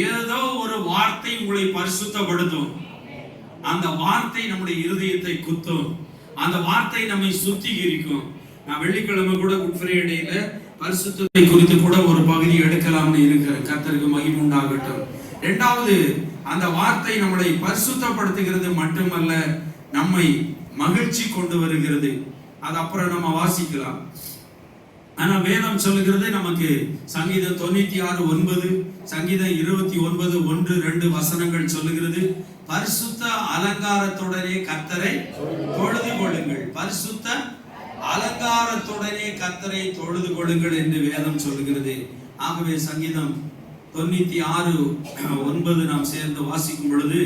ஏதோ ஒரு வார்த்தை உங்களை பரிசுத்தப்படுத்தும். அந்த வார்த்தை நம்முடைய இருதயத்தை குத்தும். அந்த வார்த்தை நம்மை சுத்திகரிக்கும். நான் வெள்ளிக்கிழமை கூட குட் ஃப்ரைடேல பரிசுத்தத்தை குறித்து கூட ஒரு பகுதி எடுக்கலாம்னு இருக்கிறேன். கர்த்தருக்கு மகிமை உண்டாகட்டும். இரண்டாவது, அந்த வார்த்தை நம்மளை பரிசுத்தப்படுத்துகிறது மட்டுமல்ல, நம்மை மகிழ்ச்சி கொண்டு வருகிறது. அது அப்புறம் நம்ம வாசிக்கலாம். ஆனா வேதம் சொல்லுகிறது நமக்கு, சங்கீதம் 96:9, சங்கீதம் 29:1-2 வசனங்கள் சொல்லுகிறது, பரிசுத்த அலங்காரத்துடனே கர்த்தரை தொழுது கொள்ளுங்கள். பரிசுத்த அலங்காரத்துடனே கர்த்தரை தொழுது கொள்ளுங்கள் என்று வேதம் சொல்லுகிறது. ஆகவே சங்கீதம் 96:9 நாம் சேர்ந்து வாசிக்கும் பொழுது,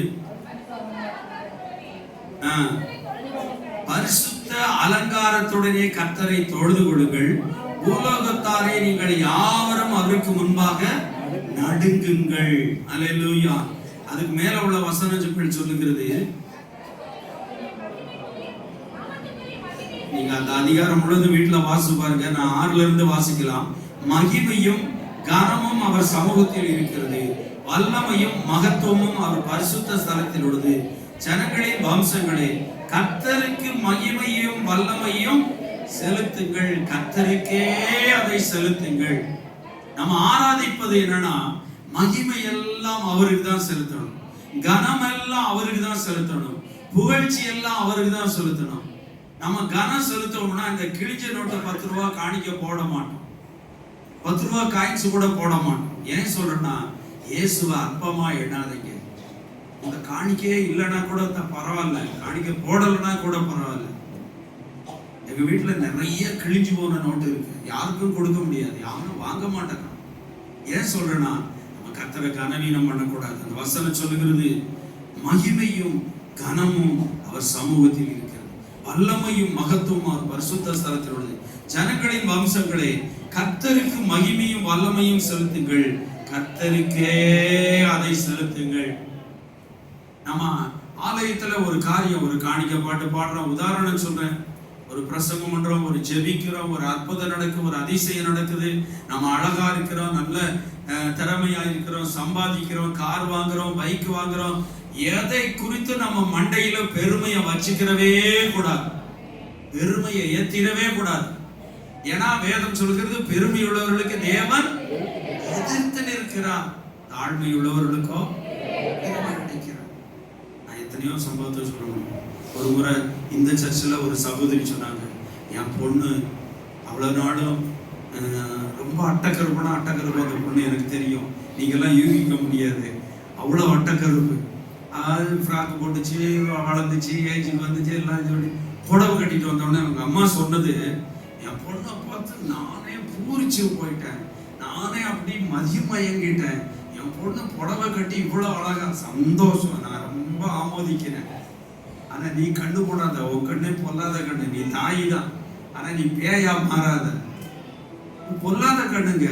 பரிசுத்த அலங்காரத்துடனே கர்த்தரை தொழுது கொள்ளுங்கள், பூலோகத்தாரே நீங்கள் யாவரும் அவருக்கு முன்பாக நடுங்குங்கள். அல்லேலூயா. அதுக்கு மேல உள்ள வசனங்கள் சொல்லுகிறது, நீங்க அந்த அதிகாரம் முழுது வீட்டுல வாசி பாருங்க. நான் 6ல இருந்து வாசிக்கலாம். மகிமையும் கனமும் அவர் சமூகத்தில் இருக்கிறது, வல்லமையும் மகத்துவமும் அவர் பரிசுத்த ஸ்தலத்தில் உள்ளது. ஜனங்களின் வம்சங்களே, கர்த்தருக்கு மகிமையும் வல்லமையும் செலுத்துங்கள். கர்த்தருக்கே அதை செலுத்துங்கள். நம்ம ஆராதிப்பது என்னன்னா, மகிமை எல்லாம் அவருக்கு தான் செலுத்தணும், கனம் எல்லாம் அவருக்கு தான் செலுத்தணும், புகழ்ச்சி எல்லாம் அவருக்கு தான் செலுத்தணும். நம்ம கனம் செலுத்தோம்னா இந்த கிழிஞ்ச நோட்டை 10 ரூபா காணிக்க போட மாட்டோம், 10 ரூபா காயின்ஸ் கூட போட மாட்டோம். ஏன் சொல்றேன்னா, இயேசுவை அற்பமா எண்ணாதீங்க. இந்த காணிக்கையே இல்லைன்னா கூட பரவாயில்ல, காணிக்க போடலைன்னா கூட பரவாயில்ல. எங்க வீட்டுல நிறைய கிழிஞ்சு போன நோட்டு இருக்கு, யாருக்கும் கொடுக்க முடியாது, யாரும் வாங்க மாட்டாங்க. ஏன் சொல்றேன்னா, நம்ம கர்த்தரை கனவீனம் பண்ணக்கூடாது. அந்த வசனம் சொல்லுகிறது, மகிமையும் கனமும் அவர் சமூகத்தில் இருக்கிறது, வல்லமையும் மகத்துவம் அவர் பரிசுத்த ஸ்தலத்தில் உள்ளது. ஜனங்களின் வம்சங்களே, கர்த்தருக்கு மகிமையும் வல்லமையும் செலுத்துங்கள், கர்த்தருக்கே அதை செலுத்துங்கள். நம்ம ஆலயத்துல ஒரு காரியம், ஒரு காணிக்கை பாட்டு பாடுறோம். உதாரணம் சொல்றேன், ஒரு பிரசங்கம் பண்றோம், ஒரு ஜெபிக்கிறோம், ஒரு அற்புதம் நடக்குது, ஒரு அதிசயம் நடக்குது, நம்ம அழகா இருக்கிறோம், நல்ல திறமையா இருக்கிறோம், சம்பாதிக்கிறோம், கார் வாங்குறோம், பைக் வாங்குறோம். எதை குறித்து நம்ம மண்டையில பெருமையை வச்சுக்கிறவே கூடாது, பெருமையை ஏத்திடவே கூடாது. ஏன்னா வேதம் சொல்கிறது, பெருமை உள்ளவர்களுக்கு தேவன் எதிர்த்து நிற்கிறார், தாழ்மை உள்ளவர்களுக்கோ கிடைக்கிறார். நான் எத்தனையோ சம்பவத்தை சொல்லணும். ஒரு முறை இந்த சர்ச்சில் ஒரு சகோதரி சொன்னாங்க, என் பொண்ணு அவ்வளவு நாளும் ரொம்ப அட்டக்கருப்புனா அட்டக்கருப்பு. அந்த பொண்ணு எனக்கு தெரியும், நீங்கெல்லாம் யூகிக்க முடியாது, அவ்வளோ அட்டக்கருப்பு. அது ஃப்ராக் போட்டுச்சு, வளர்ந்துச்சு, ஏஜுக்கு வந்துச்சு, எல்லாம் சொல்லி புடவை கட்டிட்டு வந்தோடனே அவங்க அம்மா சொன்னது, என் பொண்ணை பார்த்து நானே பூரிச்சு போயிட்டேன், நானே அப்படி மதிமயங்கிட்டேன். என் பொண்ணு புடவை கட்டி இவ்வளோ அழகா, சந்தோஷம், நான் ரொம்ப ஆமோதிக்கிறேன். ஆனா நீ கண்ணு போடாத, உன் கண்ணே பொல்லாத கண்ணு, நீ தாய் தான், ஆனா நீ பேயா மாறாத, பொல்லாத கண்ணுங்க.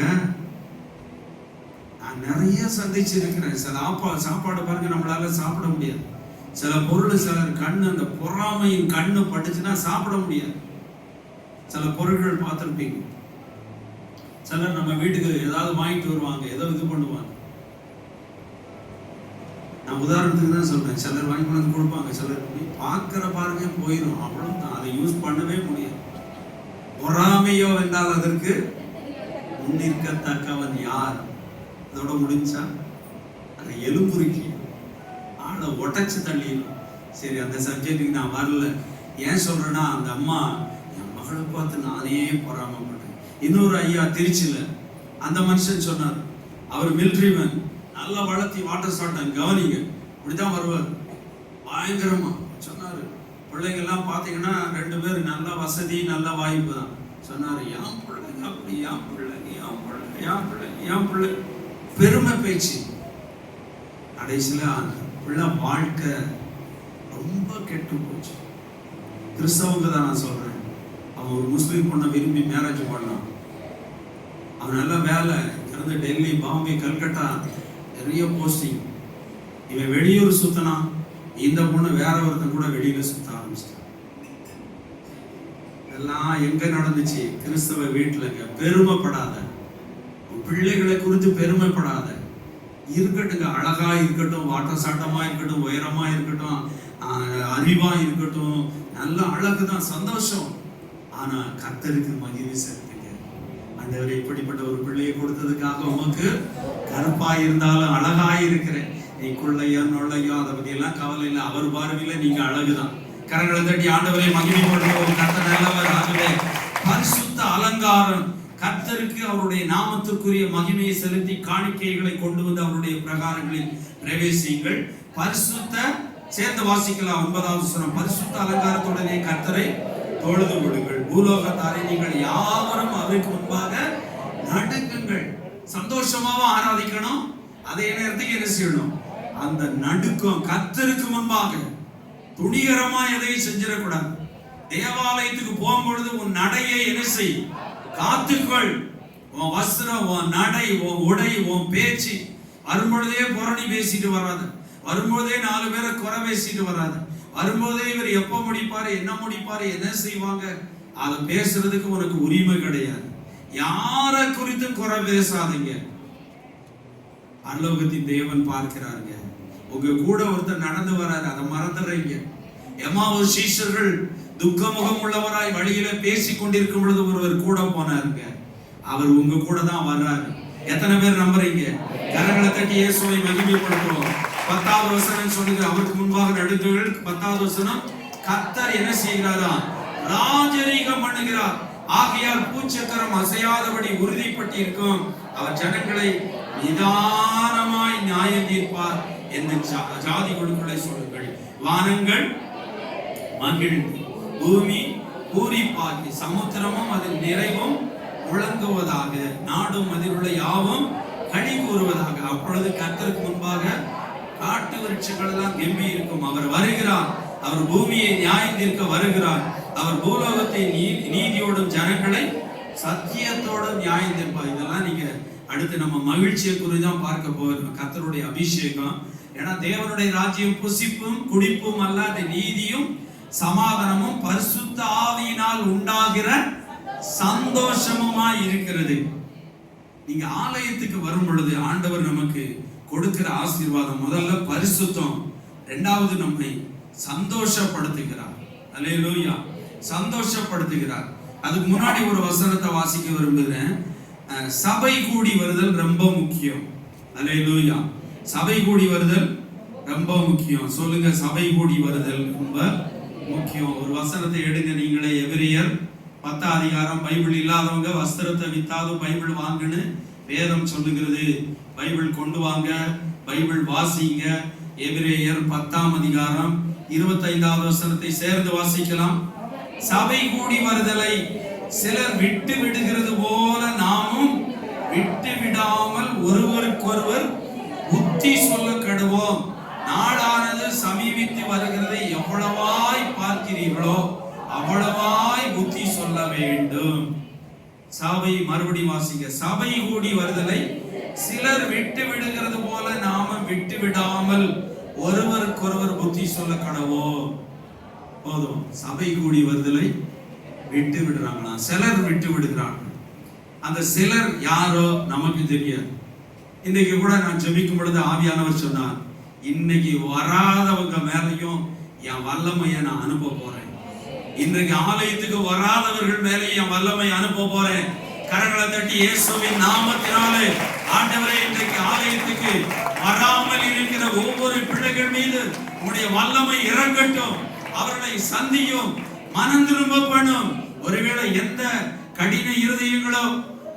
நான் நிறைய சந்திச்சு இருக்கிறேன். சில சாப்பாடு பாருங்க, நம்மளால சாப்பிட முடியாது. சில பொருள் சிலர் கண்ணு, அந்த பொறாமையின் கண்ணு பட்டுச்சுன்னா சாப்பிட முடியாது. சில பொருட்கள் பார்த்துருப்பீங்க, சிலர் நம்ம வீட்டுக்கு ஏதாவது வாங்கிட்டு வருவாங்க, ஏதோ இது பண்ணுவாங்க. நான் உதாரணத்துக்கு தான் சொல்றேன், சிலர் வாங்கி கொண்டு கொடுப்பாங்க, சிலர் பார்க்கிற பாருங்க போயிடும், அவ்வளவுதான், அதை யூஸ் பண்ணவே முடியாது. பொறாமையோ என்றால் அதற்கு முன்னிற்கத்தக்கவன் யார், அதோட முடிஞ்சா அதை எலும்புருக்கி ஆளை உடைச்சு தள்ளிடும். சரி, அந்த சப்ஜெக்டுக்கு நான் வரல. ஏன் சொல்றேன்னா, அந்த அம்மா என் மகளை பார்த்து நானே பொறாமப்பட்டேன். இன்னொரு ஐயா திருச்சியில, அந்த மனுஷன் சொன்னார், அவர் மிலிட்ரிமேன், நல்லா வளர்த்தி வாட்டர் சாட்டம் கவனிங்க, இப்படிதான் வருவார், பயங்கரமா சொன்னாரு. பிள்ளைங்க எல்லாம் பாத்தீங்கன்னா 2 பேர் நல்ல வசதி, நல்ல வாய்ப்பு தான். சொன்னாரு, என் பிள்ளைங்க அப்படி, என் பிள்ளைங்க, என் பிள்ளைங்க, என் பிள்ளைங்க, என் பிள்ளை, பெருமை பேச்சு. கடைசியில அந்த பிள்ளை வாழ்க்கை ரொம்ப கெட்டு போச்சு. கிறிஸ்தவங்க தான் நான் சொல்றேன். அவன் ஒரு முஸ்லீம் பொண்ணை விரும்பி மேரேஜ் பண்ணான். அவன் நல்ல வேலை, இருந்து டெல்லி, பாம்பே, கல்கட்டா நிறைய போஸ்டிங். இவன் வெளியூர் சுத்தினா, இந்த பொண்ணு வேற ஒருத்தன் கூட வெளியில சுத்த ஆரம்பிச்சிட்டான். இதெல்லாம் எங்க நடந்துச்சு? கிறிஸ்தவ வீட்டுலங்க. பெருமைப்படாத, பிள்ளைகளை குறித்து பெருமைப்படாத. இருக்கட்டுங்க, அழகா இருக்கட்டும், வாட்ட சாட்டமா இருக்கட்டும், உயரமா இருக்கட்டும், அறிவா இருக்கட்டும், நல்ல அழகுதான், சந்தோஷம். ஆனா கர்த்தருக்கு மகிமை செலுத்துங்க. ஆண்டவரே, இப்படிப்பட்ட ஒரு பிள்ளையை கொடுத்ததுக்காக உமக்கு, கருப்பா இருந்தாலும் அழகா இருக்கிறேன், நீ குள்ளையோ நொள்ளையோ அதை பத்தி எல்லாம் கவலை இல்லை, அவர் பார்வையில நீங்க அழகுதான். கரங்களை தட்டி ஆண்டவரை மகிமைப்படுத்துவோம். கர்த்தர் நல்லவர். ஆகவே பரிசுத்த அலங்காரம், கர்த்தருக்கு அவருடைய நாமத்துக்குரிய மகிமையை செலுத்தி காணிக்கைகளை கொண்டு வந்து அவருடைய பிரகாரங்களில் பிரவேசியுங்கள். பரிசுத்த, சேர்ந்து வாசிக்கலாம் 9வது வசனம், பரிசுத்த அலங்காரத்துடனே கர்த்தரை தொழுது விடுங்கள். பூலோகத்தாரை நீங்கள் யாவரும் அவருக்கு முன்பாக நடுங்குங்கள். சந்தோஷமாவும் ஆராதிக்கணும், அதே நேரத்துக்கு என்ன செய்யணும்? அந்த நடுக்கம் கர்த்தருக்கு முன்பாக துணிகரமா எதையும் செஞ்சிடக்கூடாது. தேவாலயத்துக்கு போகும்பொழுது உன் நடையை என்ன செய்? காத்துக்கொள். உன் வஸ்திரம், உன் நடை, உன் உடை, உன் பேச்சு வரும்பொழுதே புரணி பேசிட்டு வராது. வரும்போதே 4 பேரை குறை பேசிட்டு வராது. வரும்போதே இவர் எப்ப முடிப்பாரு, என்ன முடிப்பாரு, என்ன செய்வாங்க, அதை பேசுறதுக்கு உனக்கு உரிமை கிடையாது. யார குறித்து குறை பேசாதீங்க. பரலோகத்தின் தேவன் பார்க்கிறாருங்க. உங்க கூட ஒருத்தர் நடந்து வராரு, அதை மறந்துடுறீங்க. எம்மாவூர் சீஷர்கள் துக்கமுகம் உள்ளவராய் வழியில பேசி கொண்டிருக்கும் பொழுது ஒருவர் கூட போனாருங்க. அவர் உங்க கூட தான் வர்றாரு. எத்தனை பேர் நம்புறீங்க? கரங்களை தட்டி இயேசுவை மகிமைப்படுத்துவோம். 10வது வசனம் சொல்லுங்க, அவருக்கு முன்பாக நடுங்குங்கள். 10வது வசனம், கர்த்தர் என்ன செய்கிறாரா? ராஜரீகம் பண்ணுகிறார். ஆகையால் பூச்சக்கரம் அசையாதபடி உறுதிப்பட்டு இருக்கும். அவர் ஜனங்களை நிதானமாய் நியாயம் தீர்ப்பார் என்று ஜாதிகளுக்குள்ளே சொல்லுங்கள். வானங்கள் மகிழ்ந்து பூமி பூரிப்பாகி சமுத்திரமும் அதன் நிறைவும் முழங்குவதாக, நாடும் அதிலுள்ள யாவும் கனி கூறுவதாக. அப்பொழுது கர்த்தருக்கு முன்பாக காட்டு விருட்சங்கள் எல்லாம் கெம்பி இருக்கும். அவர் வருகிறார். அவர் பூமியை நியாயம் தீர்க்க வருகிறார். அவர் பூலோகத்தை நீதியோடும் ஜனங்களை சத்தியத்தோடும் நியாயம் தீர்ப்பார். இதெல்லாம் நீங்க அடுத்து நம்ம மகிழ்ச்சியை குறிதான் பார்க்க போகிறோம். கர்த்தருடைய அபிஷேகம். ஏன்னா தேவனுடைய ராஜ்யம் புசிப்பும் குடிப்பும் அல்ல, அது நீதியும் சமாதானமும் பரிசுத்த ஆவியினால் உண்டாகிற சந்தோஷமுமாய் இருக்கிறது. நீங்க ஆலயத்துக்கு வரும் பொழுது ஆண்டவர் நமக்கு கொடுக்கிற ஆசீர்வாதம் முதல்ல பரிசுத்தம், இரண்டாவது நம்மை சந்தோஷப்படுத்துகிறார். அல்லேலூயா, சந்தோஷப்படுத்துகிறார். அதுக்கு முன்னாடி ஒரு வசனத்தை வாசிக்க விரும்புகிறேன். சபை கூடி வருதல் ரொம்ப முக்கியம். அல்லேலூயா, சபை கூடி வருதல் ரொம்ப முக்கியம். சொல்லுங்க, சபை கூடி வருதல் ரொம்ப முக்கியம். ஒரு வசனத்தை எடுங்க நீங்களே. எபிரேயர் 10ஆம் அதிகாரம். பைபிள் இல்லாதவங்க வஸ்திரத்தை வித்தாது பைபிள் வாங்குன்னு வேதம் சொல்லுகிறது. பைபிள் கொண்டு வாங்க, பைபிள் வாசிங்க. எபிரேயர் 10ஆம் அதிகாரம் 25வது வசனத்தை சேர்ந்து வாசிக்கலாம். சபை கூடி வருதலை சிலர் விட்டு விடுகிறது போல நாமும் விட்டு விடாமல் ஒருவருக்கொருவர் புத்தி சொல்ல கடுவோம். நாளானது சமீபித்து வருகிறதை எவ்வளவாய் பார்க்கிறீர்களோ அவ்வளவாய் புத்தி சொல்ல வேண்டும். சபை, மறுபடி வாசிங்க. சபை கூடி வருதலை சிலர் விட்டு விடுகிறது போல நாமும் விட்டு விடாமல் ஒருவருக்கொருவர் புத்தி சொல்ல கடவோம். போதும். சபை கூடி வருதலை விட்டு விடுறாங்களா? சிலர் விட்டு விடுகிறாங்க. அந்த சிலர் யாரோ நமக்கு தெரியாது. இன்னைக்கு கூட நான் ஜெபிக்கும் பொழுது ஆவியானவர் சொன்னார், இன்னைக்கு வராதவங்க மேலையும் என் வல்லமையை நான் அனுப்ப போறேன். இன்றைக்கு ஆலயத்துக்கு வராதவர்கள் மேலே என் வல்லமை அனுப்ப போறேன். கரங்களை தட்டி இயேசுவின் நாமத்தினாலே ஆண்டவரே, இன்றைக்கு ஆலயத்துக்கு வராமல் இருக்கிற ஒவ்வொரு பிள்ளைகள் மீது உம்முடைய வல்லமை இறங்கட்டும். அவர்களை சந்தியும், மனம் திரும்ப பண்ணும். ஒருவேளை எந்த கடின இருதயங்களோ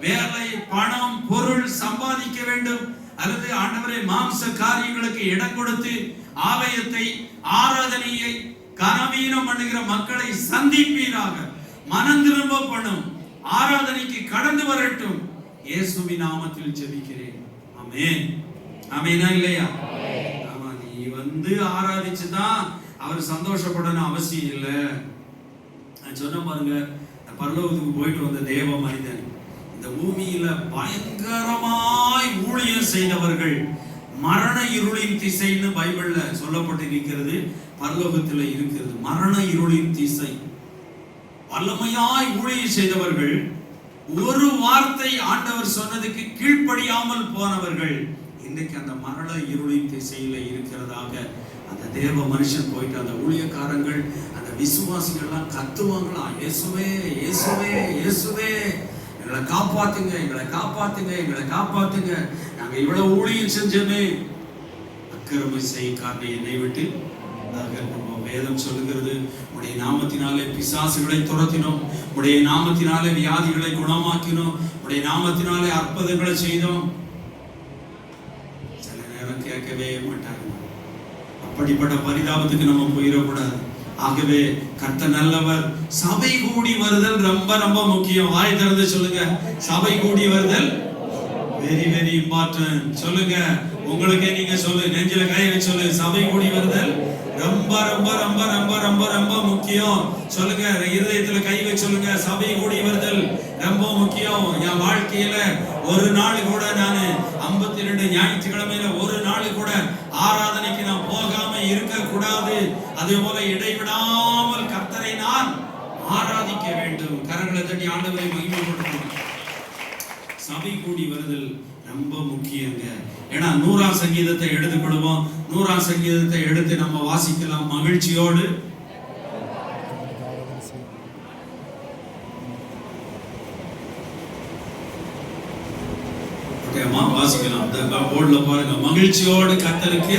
வேலை, பணம், பொருள் சம்பாதிக்க வேண்டும் அல்லது ஆண்டவரே மாம்ச காரியங்களுக்கு இடம் கொடுத்து ஆலயத்தை, ஆராதனையை கனவீனம் பண்ணுகிற மக்களை சந்திப்பீராக. மனம் திரும்ப பண்ணும், ஆராதனைக்கு கடந்து வரட்டும். இயேசுவின் நாமத்தில் ஜெபிக்கிறேன். ஆமென். ஆமெனா இல்லையா? ஆமா. நீ வந்து ஆராதிச்சுதான் அவர் சந்தோஷப்படணும் அவசியம் இல்லை. நான் சொன்ன பாருங்க, பரலோகத்துக்கு போயிட்டு வந்த தேவ மனிதன், இந்த பூமியில பயங்கரமாய் ஊழியம் செய்தவர்கள், மரண இருளின் திசைன்னு பைபிள்ல சொல்லப்பட்டிருக்கிறது, பரலோகத்தில் இருக்கிறது. மரண இருளின் திசை. வல்லமையாய் ஊழியம் செய்தவர்கள், ஒரு வார்த்தை ஆண்டவர் சொன்னதுக்கு கீழ்ப்படியாமல் போனவர்கள் இன்னைக்கு அந்த மரண இருளின் திசையில இருக்கிறதாக அந்த தேவ மனுஷன் போயிட்டு அந்த ஊழியக்காரங்கள், அந்த விசுவாசிகள்லாம் கத்துவாங்களாம், இயேசுவே இயேசுவே இயேசுவே, எங்களை காப்பாத்துங்க, எங்களை காப்பாத்துங்க, எங்களை காப்பாத்துங்க, நாங்க இவ்வளவு ஊழியம் செஞ்சோமே, அக்கிரம செய்காரனை என்னை விட்டு வேதம் சொல்லுகிறது. உடைய நாமத்தினாலே பிசாசுகளை துரத்தினோம், உடைய நாமத்தினாலே வியாதிகளை குணமாக்கினோம், உடைய நாமத்தினாலே அற்புதங்களை செய்தோம். சில நேரம் கேட்கவே மாட்டாங்க. அப்படிப்பட்ட பரிதாபத்துக்கு நம்ம போயிடக்கூடாது. ஆகவே கர்த்தர் நல்லவர். சபை கூடி வருதல் ரொம்ப ரொம்ப முக்கியம். வாய் திறந்து சொல்லுங்க, சபை கூடி வருதல் வெரி வெரி இம்பார்ட்டன்ட். சொல்லுங்க, உங்களுக்கே நீங்க சொல்லு, நெஞ்சில கை வச்சு சொல்லு, சபை கூடி வருதல் ரொம்ப ரொம்ப ரொம்ப ரொம்ப ரொம்ப ரொம்ப முக்கியம். சொல்லுங்க, இருதயத்துல கை வச்சு சொல்லுங்க, சபை கூடி வருதல் ரொம்ப முக்கியம். என் வாழ்க்கையில ஒரு நாள் கூட நான் 52 ஞாயிற்றுக்கிழமையில ஒரு நாள் கூட ஆராதனைக்கு நான் போகாம இருக்க கூடாது. அதே போல இடைவிடாமல் கர்த்தரை நான் ஆராதிக்க வேண்டும். கரங்களை தட்டி ஆண்டவரை மகிமைப்படுத்தணும். சபை கூடி வருதல் ரொம்ப முக்கியங்க. ஏன்னா 100ஆம் சங்கீதத்தை எடுத்துக்கொள்வோம். 100ஆம் சங்கீதத்தை எடுத்து நம்ம வாசிக்கலாம் மகிழ்ச்சியோடு. வாசிக்கலாம். போர்டுல பாருங்க, மகிழ்ச்சியோடு கர்த்தருக்கு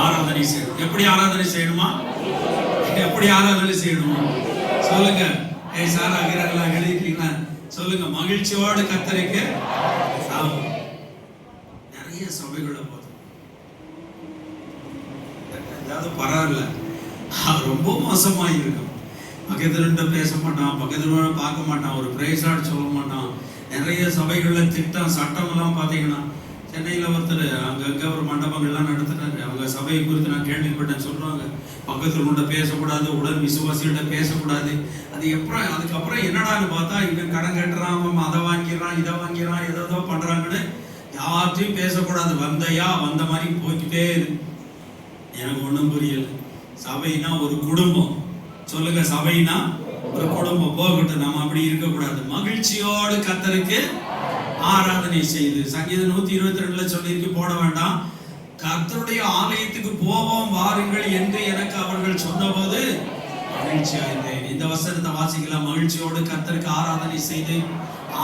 ஆராதனை செய்யணும். எப்படி ஆராதனை செய்யணுமா? எப்படி ஆராதனை செய்யணுமா? சொல்லுங்க. சாரா வீரர்களாக எழுதிட்டீங்களா? சொல்லுங்க, மகிழ்ச்சியோடு கர்த்தருக்கு. நிறைய சபைகளை பார்த்தோம், ஏதாவது பரவாயில்ல, ரொம்ப மோசமா இருக்கும். பக்கத்துல பேச மாட்டான், பக்கத்துல பார்க்க மாட்டான், ஒரு பிரைஸாட் சொல்ல மாட்டான். நிறைய சபைகள்ல திட்டம் சட்டம் எல்லாம் பாத்தீங்கன்னா, சென்னையில ஒருத்தர் அங்கங்க ஒரு மண்டபங்கள்லாம் நடத்துறாரு. அவங்க சபையை குறித்து நான் கேள்விப்பட்டேன். சொல்றாங்க, பக்கத்துல கொண்ட பேசக்கூடாது, உடன் விசுவாசிகிட்ட பேசக்கூடாது. அது எப்பறம் அதுக்கப்புறம் என்னடான்னு பார்த்தா, இவன் கடன் கட்டுறான், அவன் அதை வாங்கிறான், இதை வாங்கிறான், ஏதோ பண்றாங்கன்னு யார்ட்டையும் பேசக்கூடாது. வந்தையா வந்த மாதிரி போய்கிட்டே இருக்கு. எனக்கு ஒண்ணும் புரியல. சபைனா ஒரு குடும்பம். சொல்லுங்க, சபைனா ஒரு குடும்பம். போகட்டும், நம்ம அப்படி இருக்கக்கூடாது. மகிழ்ச்சியோடு கர்த்தருக்கு ஆராதனை செய்து. சங்கீதம் 122ல சொல்லியிருக்கு, போட வேண்டாம், கர்த்தருடைய ஆலயத்துக்கு போவோம் வாருங்கள் என்று எனக்கு அவர்கள் சொன்னபோது மகிழ்ச்சியா இருந்தேன். இந்த வசனத்தை வாசிக்கலாம். மகிழ்ச்சியோடு கர்த்தருக்கு ஆராதனை செய்து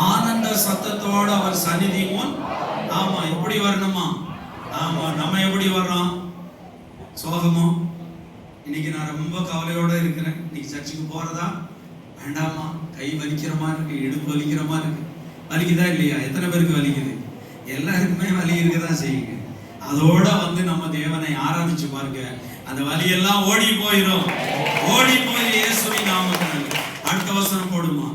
ஆனந்த சத்தத்தோடு அவர் சந்நிதி முன். ஆமா, எப்படி வரணுமா? ஆமா, நம்ம எப்படி வர்றோம்? சோகமோ? இன்னைக்கு நான் ரொம்ப கவலையோட இருக்கிறேன். இன்னைக்கு சர்ச்சுக்கு போறதா வேண்டாமா? கை வலிக்கிற மாதிரி இருக்கு, இடுப்பு வலிக்கிற மாதிரி இருக்கு. வலிக்குதா இல்லையா? எத்தனை பேருக்கு வலிக்குது? எல்லாருக்குமே வலி இருக்கதான் செய்யுங்க. அதோட வந்து நம்ம தேவனை ஆராதிச்சு பாருங்க, அந்த வலியெல்லாம் ஓடி போயிடும். ஓடி போய் இயேசுவின் நாமத்தில். அடுத்த வசனம் போடுமா?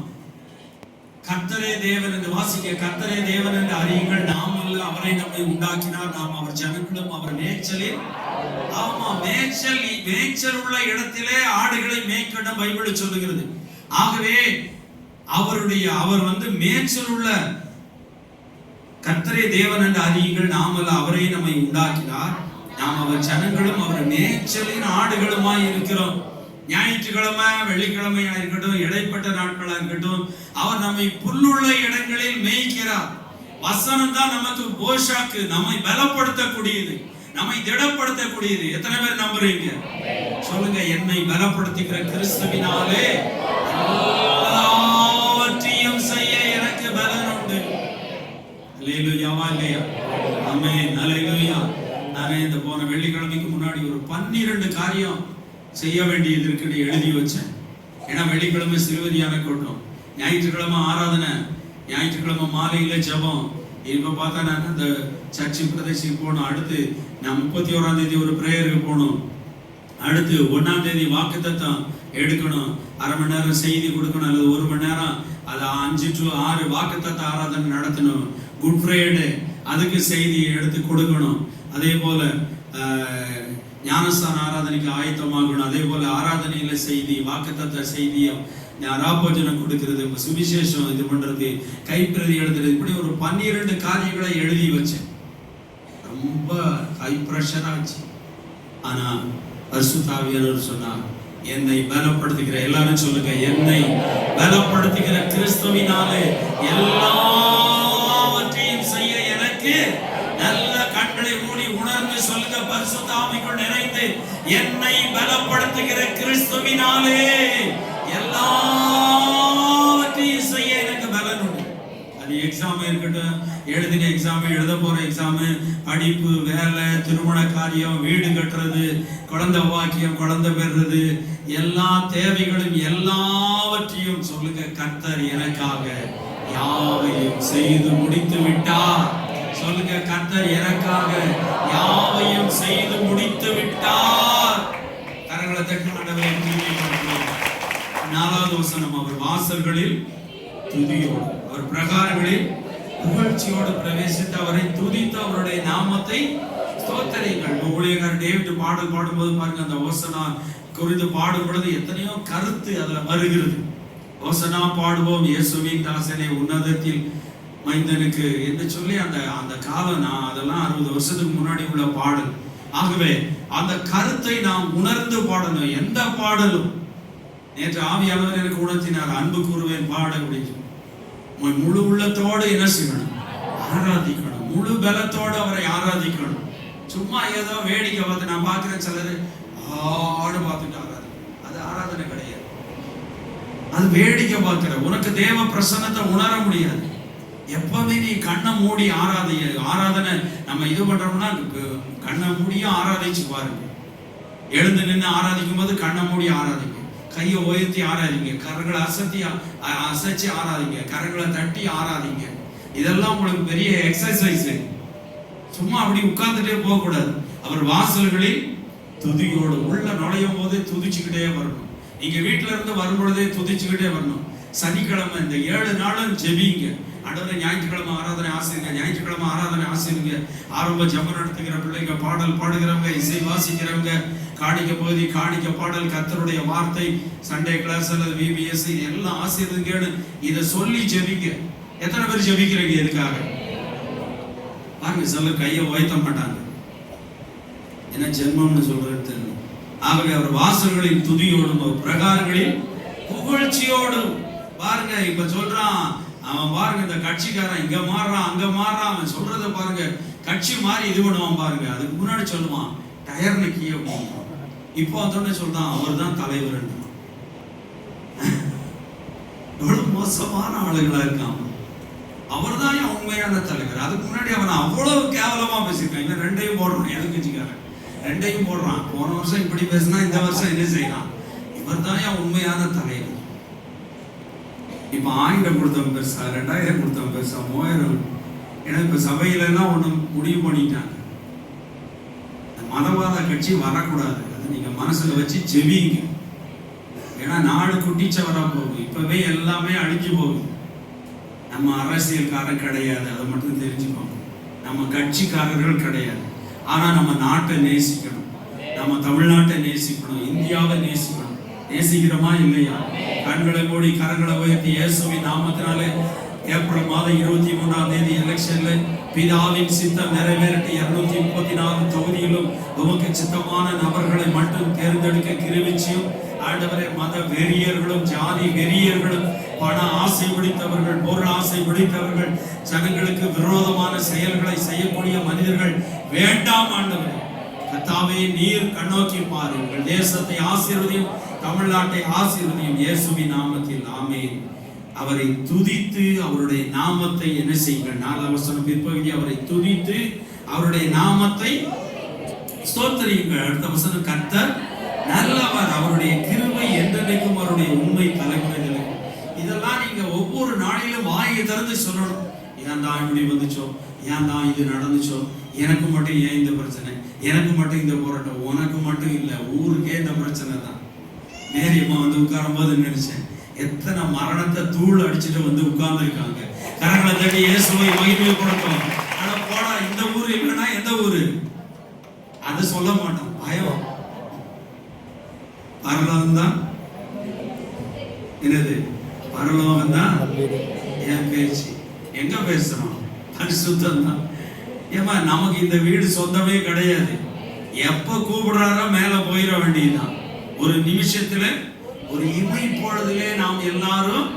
கர்த்தரே தேவன் என்று வாசிக்க. கர்த்தரே தேவன் என்று அறியுங்கள், நாம் அல்ல அவரை நம்மை உண்டாக்கினார், நாம் அவர் ஜனங்களும் அவர் மேய்ச்சலில். ஆமா, மேய்ச்சல் உள்ள இடத்திலே ஆடுகளை மேய்க்கணும் பைபிள் சொல்லுகிறது. ஆகவே அவர் வந்து மேய்ச்சல் உள்ள கர்த்தரே தேவன் என்று அறியுங்கள், நாம் அல்ல அவரை நம்மை உண்டாக்கினார், நாம் அவர் ஜனங்களும் அவர் மேய்ச்சலின் ஆடுகளுமாய் இருக்கிறோம். ஞாயிற்றுக்கிழமை வெள்ளிக்கிழமையா இருக்கட்டும், இடைப்பட்ட நாட்களா இருக்கட்டும், அவர் நம்மை புல்லுள்ள இடங்களில் மேய்க்கிறார். வசனம் தான் நமக்கு போஷாக்கு, நம்மை பலப்படுத்தக்கூடியது, நம்மை திடப்படுத்தக்கூடியது. எத்தனை பேர் நம்புறீங்க? சொல்லுங்க, என்னை பலப்படுத்துகிற கிறிஸ்துவினாலே எல்லாவற்றையும் செய்ய எனக்கு பலன் உண்டு. அல்லேலூயாவா இல்லையா? ஆமென், அல்லேலூயா. நானே இந்த போன வெள்ளிக்கிழமைக்கு முன்னாடி ஒரு 12 காரியம் செய்ய வேண்டியது இருக்குன்னு எழுதி வச்சேன். ஏன்னா வெள்ளிக்கிழமை சிறுவதியான கூட்டம், ஞாயிற்றுக்கிழமை ஆராதனை, ஞாயிற்றுக்கிழமை மாலையில ஜெபம். இப்ப பார்த்தா நான் அந்த சர்ச்சு பிரதேசத்துக்கு போகணும். அடுத்து நான் 31ஆம் தேதி ஒரு பிரேயருக்கு போகணும். அடுத்து 1ஆம் தேதி வாக்குத்தத்தம் எடுக்கணும். அரை மணி நேரம் செய்தி கொடுக்கணும், அல்லது 1 மணி நேரம், அது 5 to 6 வாக்குத்தத்த ஆராதனை நடத்தணும். குட் ஃப்ரைடே, அதுக்கு செய்தி எடுத்து கொடுக்கணும். அதே போல ஞானஸ்தான ஆராதனைக்கு ஆயத்தமாகணும். அதே போல ஆராதனையில செய்தி, வாக்குத்தத்த செய்தியை ராபோஜனம் கொடுக்கிறது, சுவிசேஷம் இது பண்றது, கைப்பிரதி எழுதுறது, இப்படி ஒரு 12 காரியங்களை எழுதி வச்சேன். ரொம்ப ஹை பிரஷர் ஆச்சு. ஆனா பரிசுத்த ஆவியானவர் சொன்னார், என்னை பலப்படுத்துகிற, எல்லாரும் சொல்லுங்க, என்னை பலப்படுத்துகிற கிறிஸ்துவினாலே எல்லாவற்றையும் செய்ய எனக்கு நல்ல கண்களை மூடி உணர்ந்து சொல்லுங்க, பரிசுத்த ஆவிக்குள் நிறைந்து, என்னை பலப்படுத்துகிற கிறிஸ்துவினாலே எல்லாவற்றையும் செய்ய எனக்கு பலன் உண்டு. அது எக்ஸாம் இருக்கட்டும், எழுதின எக்ஸாம், எழுத போற எக்ஸாம், படிப்பு, வேலை, திருமண காரியம், வீடு கட்டுறது, குழந்தை வாக்கியம், குழந்தை பெறுறது, எல்லா தேவைகளும் எல்லாவற்றையும் சொல்லுங்க, கர்த்தர் எனக்காக யாவையும் செய்து முடித்து விட்டார். சொல்லுங்க, கர்த்தர் எனக்காக யாவையும் செய்து முடித்து விட்டார். கரங்களை தட்டி ஆண்டவரை மகிமைப்படுத்துவோம். 4வது வசனம், அவர் வாசல்களில் துதியோடு, அவர் பிரகாரங்களில் புகழ்ச்சியோடு பிரவேசித்து அவரை துதித்து அவருடைய நாமத்தை ஸ்தோத்திரியுங்கள். ஊழியர் டேவிட் பாடல் பாடும்போது பாருங்க, அந்த ஓசனா குறித்து பாடும் பொழுது எத்தனையோ கருத்து அதுல வருகிறது. ஓசனா பாடுவோம் இயேசுவின் தாசனே உன்னதத்தில் மைந்தனுக்கு என்று சொல்லி அந்த காலம், நான் அதெல்லாம் 60 வருஷத்துக்கு முன்னாடி உள்ள பாடல். ஆகவே அந்த கருத்தை நாம் உணர்ந்து பாடணும். எந்த பாடலும் நேற்று ஆவியானவர் எனக்கு உணர்த்தினார், அன்பு கூறுவேன் பாட அப்படின்னு. முழு உள்ளத்தோடு என்ன செய்யணும்? ஆராதிக்கணும். முழு பலத்தோடு அவரை ஆராதிக்கணும். சும்மா ஏதோ வேடிக்கை பார்த்து, நான் பார்க்கிறேன் சிலர் ஆடு பார்த்துட்டு அது ஆராதனை கிடையாது. அது வேடிக்கை பார்க்கிற, உனக்கு தேவ பிரசன்னத்தை உணர முடியாது. எப்பவுமே நீ கண்ணை மூடி ஆராதனை நம்ம இது பண்றோம்னா கண்ணை மூடியும் ஆராதிச்சு பாருங்க. எழுந்து நின்று ஆராதிக்கும் போது கண்ணை மூடி ஆராதிங்க, கையை உயர்த்தி ஆராதிங்க, கரங்களை அசைச்சு ஆராதிங்க, கரங்களை தட்டி ஆராதிங்க. இதெல்லாம் உங்களுக்கு பெரிய எக்ஸசைஸ். சும்மா அப்படி உட்கார்ந்துட்டே போக கூடாது. அவர் வாசல்களில் துதியோடு உள்ள நுழையும் போதே துதிச்சுக்கிட்டே வரணும். நீங்க வீட்டுல இருந்து வரும்பொழுதே துதிச்சுக்கிட்டே வரணும். சனிக்கிழமை இந்த 7 நாளும் ஜெபிங்க. ஆண்டவரே, ஞாயிற்றுக்கிழமை ஆராதனை ஆசிரியங்க, ஞாயிற்றுக்கிழமை ஆராதனை ஆசிரியங்க. ஆரம்ப ஜெபம் நடத்துகிற பிள்ளைங்க, பாடல் பாடுகிறவங்க, இசை வாசிக்கிறவங்க, காணிக்க பகுதி, காணிக்க பாடல், கர்த்தருடைய வார்த்தை, சண்டே கிளாஸ் அல்லது VBS எல்லாம் ஆசிரியங்கன்னு இதை சொல்லி ஜெபிங்க. எத்தனை பேர் ஜெபிக்கிறீங்க இதுக்காக? பாருங்க, சிலர் கையை உயர்த்த மாட்டாங்க, என்ன ஜென்மம்னு சொல்றது தெரியல. ஆகவே அவர் வாசல்களின் துதியோடும் பிரகாரங்களில் புகழ்ச்சியோடும். பாருங்க, இப்ப சொல்றான் அவன், பாருங்க இந்த கட்சிக்காரன் இங்க மாறுறான் அங்க மாறுறான், அவன் சொல்றத பாருங்க, கட்சி மாறி இது பண்ணுவான் பாருங்க. அதுக்கு முன்னாடி சொல்லுவான் டயர் நிக்கி அப்படின்னு. இப்போ அதோட சொல்றான் அவர் தான் தலைவர். எவ்வளவு மோசமான ஆளுகளா இருக்கான். அவர் தான் உண்மையான தலைவர். அதுக்கு முன்னாடி அவன் அவ்வளவு கேவலமா பேசியிருக்கான். இல்லை 2ஐயும் போடுறான், எதிர்கட்சிக்காரன் 2ஐயும் போடுறான். போன வருஷம் இப்படி பேசினா இந்த வருஷம் என்ன செய்யறான்? இவர் தான் உண்மையான தலைவர். இப்ப 1000 கொடுத்தவன் பெருசா, 2000 கொடுத்தவன் பெருசா, 3000. ஏன்னா இப்ப சபையில எல்லாம் ஒண்ணு முடிவு பண்ணிட்டாங்க, மதவாத கட்சி வரக்கூடாது. அது நீங்க மனசுல வச்சு ஜெபிங்க. ஏன்னா நாடு குட்டிச்சவரா போகும். இப்பவே எல்லாமே அழிஞ்சு போகும். நம்ம அரசியல்காரர் கிடையாது, அதை மட்டும் தெரிஞ்சுக்கோங்க. நம்ம கட்சிக்காரர்கள் கிடையாது. ஆனா நம்ம நாட்டை நேசிக்கணும், நம்ம தமிழ்நாட்டை நேசிக்கணும், இந்தியாவை நேசிக்கணும். நேசிக்கிறோமா இல்லையா? கண்களை மூடி கரங்களை உயர்த்தி இயேசுவின் நாமத்தினாலே ஏப்ரல் மாதம் 23ஆம் தேதி எலெக்ஷன்ல பிதாவின் சித்தம் நிறைவேறட்டு 234 தொகுதியிலும் உமக்கு சித்தமான நபர்களை மட்டும் தேர்ந்தெடுக்க கிருபிச்சியும் ஆண்டவரே, மத வெறியர்களும் ஜாதி வெறியர்களும் பண ஆசை பிடித்தவர்கள், பொருள் ஆசை பிடித்தவர்கள், ஜனங்களுக்கு விரோதமான செயல்களை செய்யக்கூடிய மனிதர்கள் வேண்டாம் ஆண்டவரே. கர்த்தாவே, நீர் கண்ணோக்கி பாருங்கள். தேசத்தை ஆசீர்வதியும், தமிழ்நாட்டை ஆசீர்வதியும் இயேசுவின் நாமத்தில் ஆமென். அவரை துதித்து அவருடைய நாமத்தை என்ன செய்யுங்கள்? 4ஆம் வசனம் பிற்பகுதி, அவரை துதித்து அவருடைய நாமத்தை ஸ்தோத்திரியுங்கள். அடுத்த வசனம், கர்த்தர் நல்லவர், அவருடைய கிருபை என்றென்றைக்கும், அவருடைய உண்மை தலைமுறைகளுக்கு. இதெல்லாம் நீங்க ஒவ்வொரு நாளிலும் வாயை திறந்து சொல்லணும். ஏன் தான் இப்படி வந்துச்சோ, ஏன் தான் இது நடந்துச்சோ, எனக்கு மட்டும் ஏன் இந்த பிரச்சனை, எனக்கு மட்டும் இந்த போராட்டம், உனக்கு மட்டும் இல்லை, ஊருக்கே இந்த பிரச்சனை தான். மேரியம்மா வந்து உட்காரும் போது நினைச்சேன், எத்தனை மரணத்தை தூள் அடிச்சுட்டு வந்து உட்கார்ந்து இருக்காங்க. கரங்களை தட்டி இயேசுவை மகிமைப்படுத்தும். ஆனா போடா, இந்த ஊரு இல்லைன்னா எந்த ஊரு? அது சொல்ல மாட்டோம், பயம். பரலோகம் தான் என்னது? பரலோகம் தான் என் பேச்சு. எங்க பேசுறோம்? பரிசுத்தம் தான். ஏமா, நமக்கு இந்த வீடு சொந்தமே கிடையாது. எப்ப கூப்பிடுறாரோ மேல போயிட வேண்டியதுதான். ஒரு நிமிஷத்துல, ஒரு இமை பொழுதிலே நாம் எல்லாரும்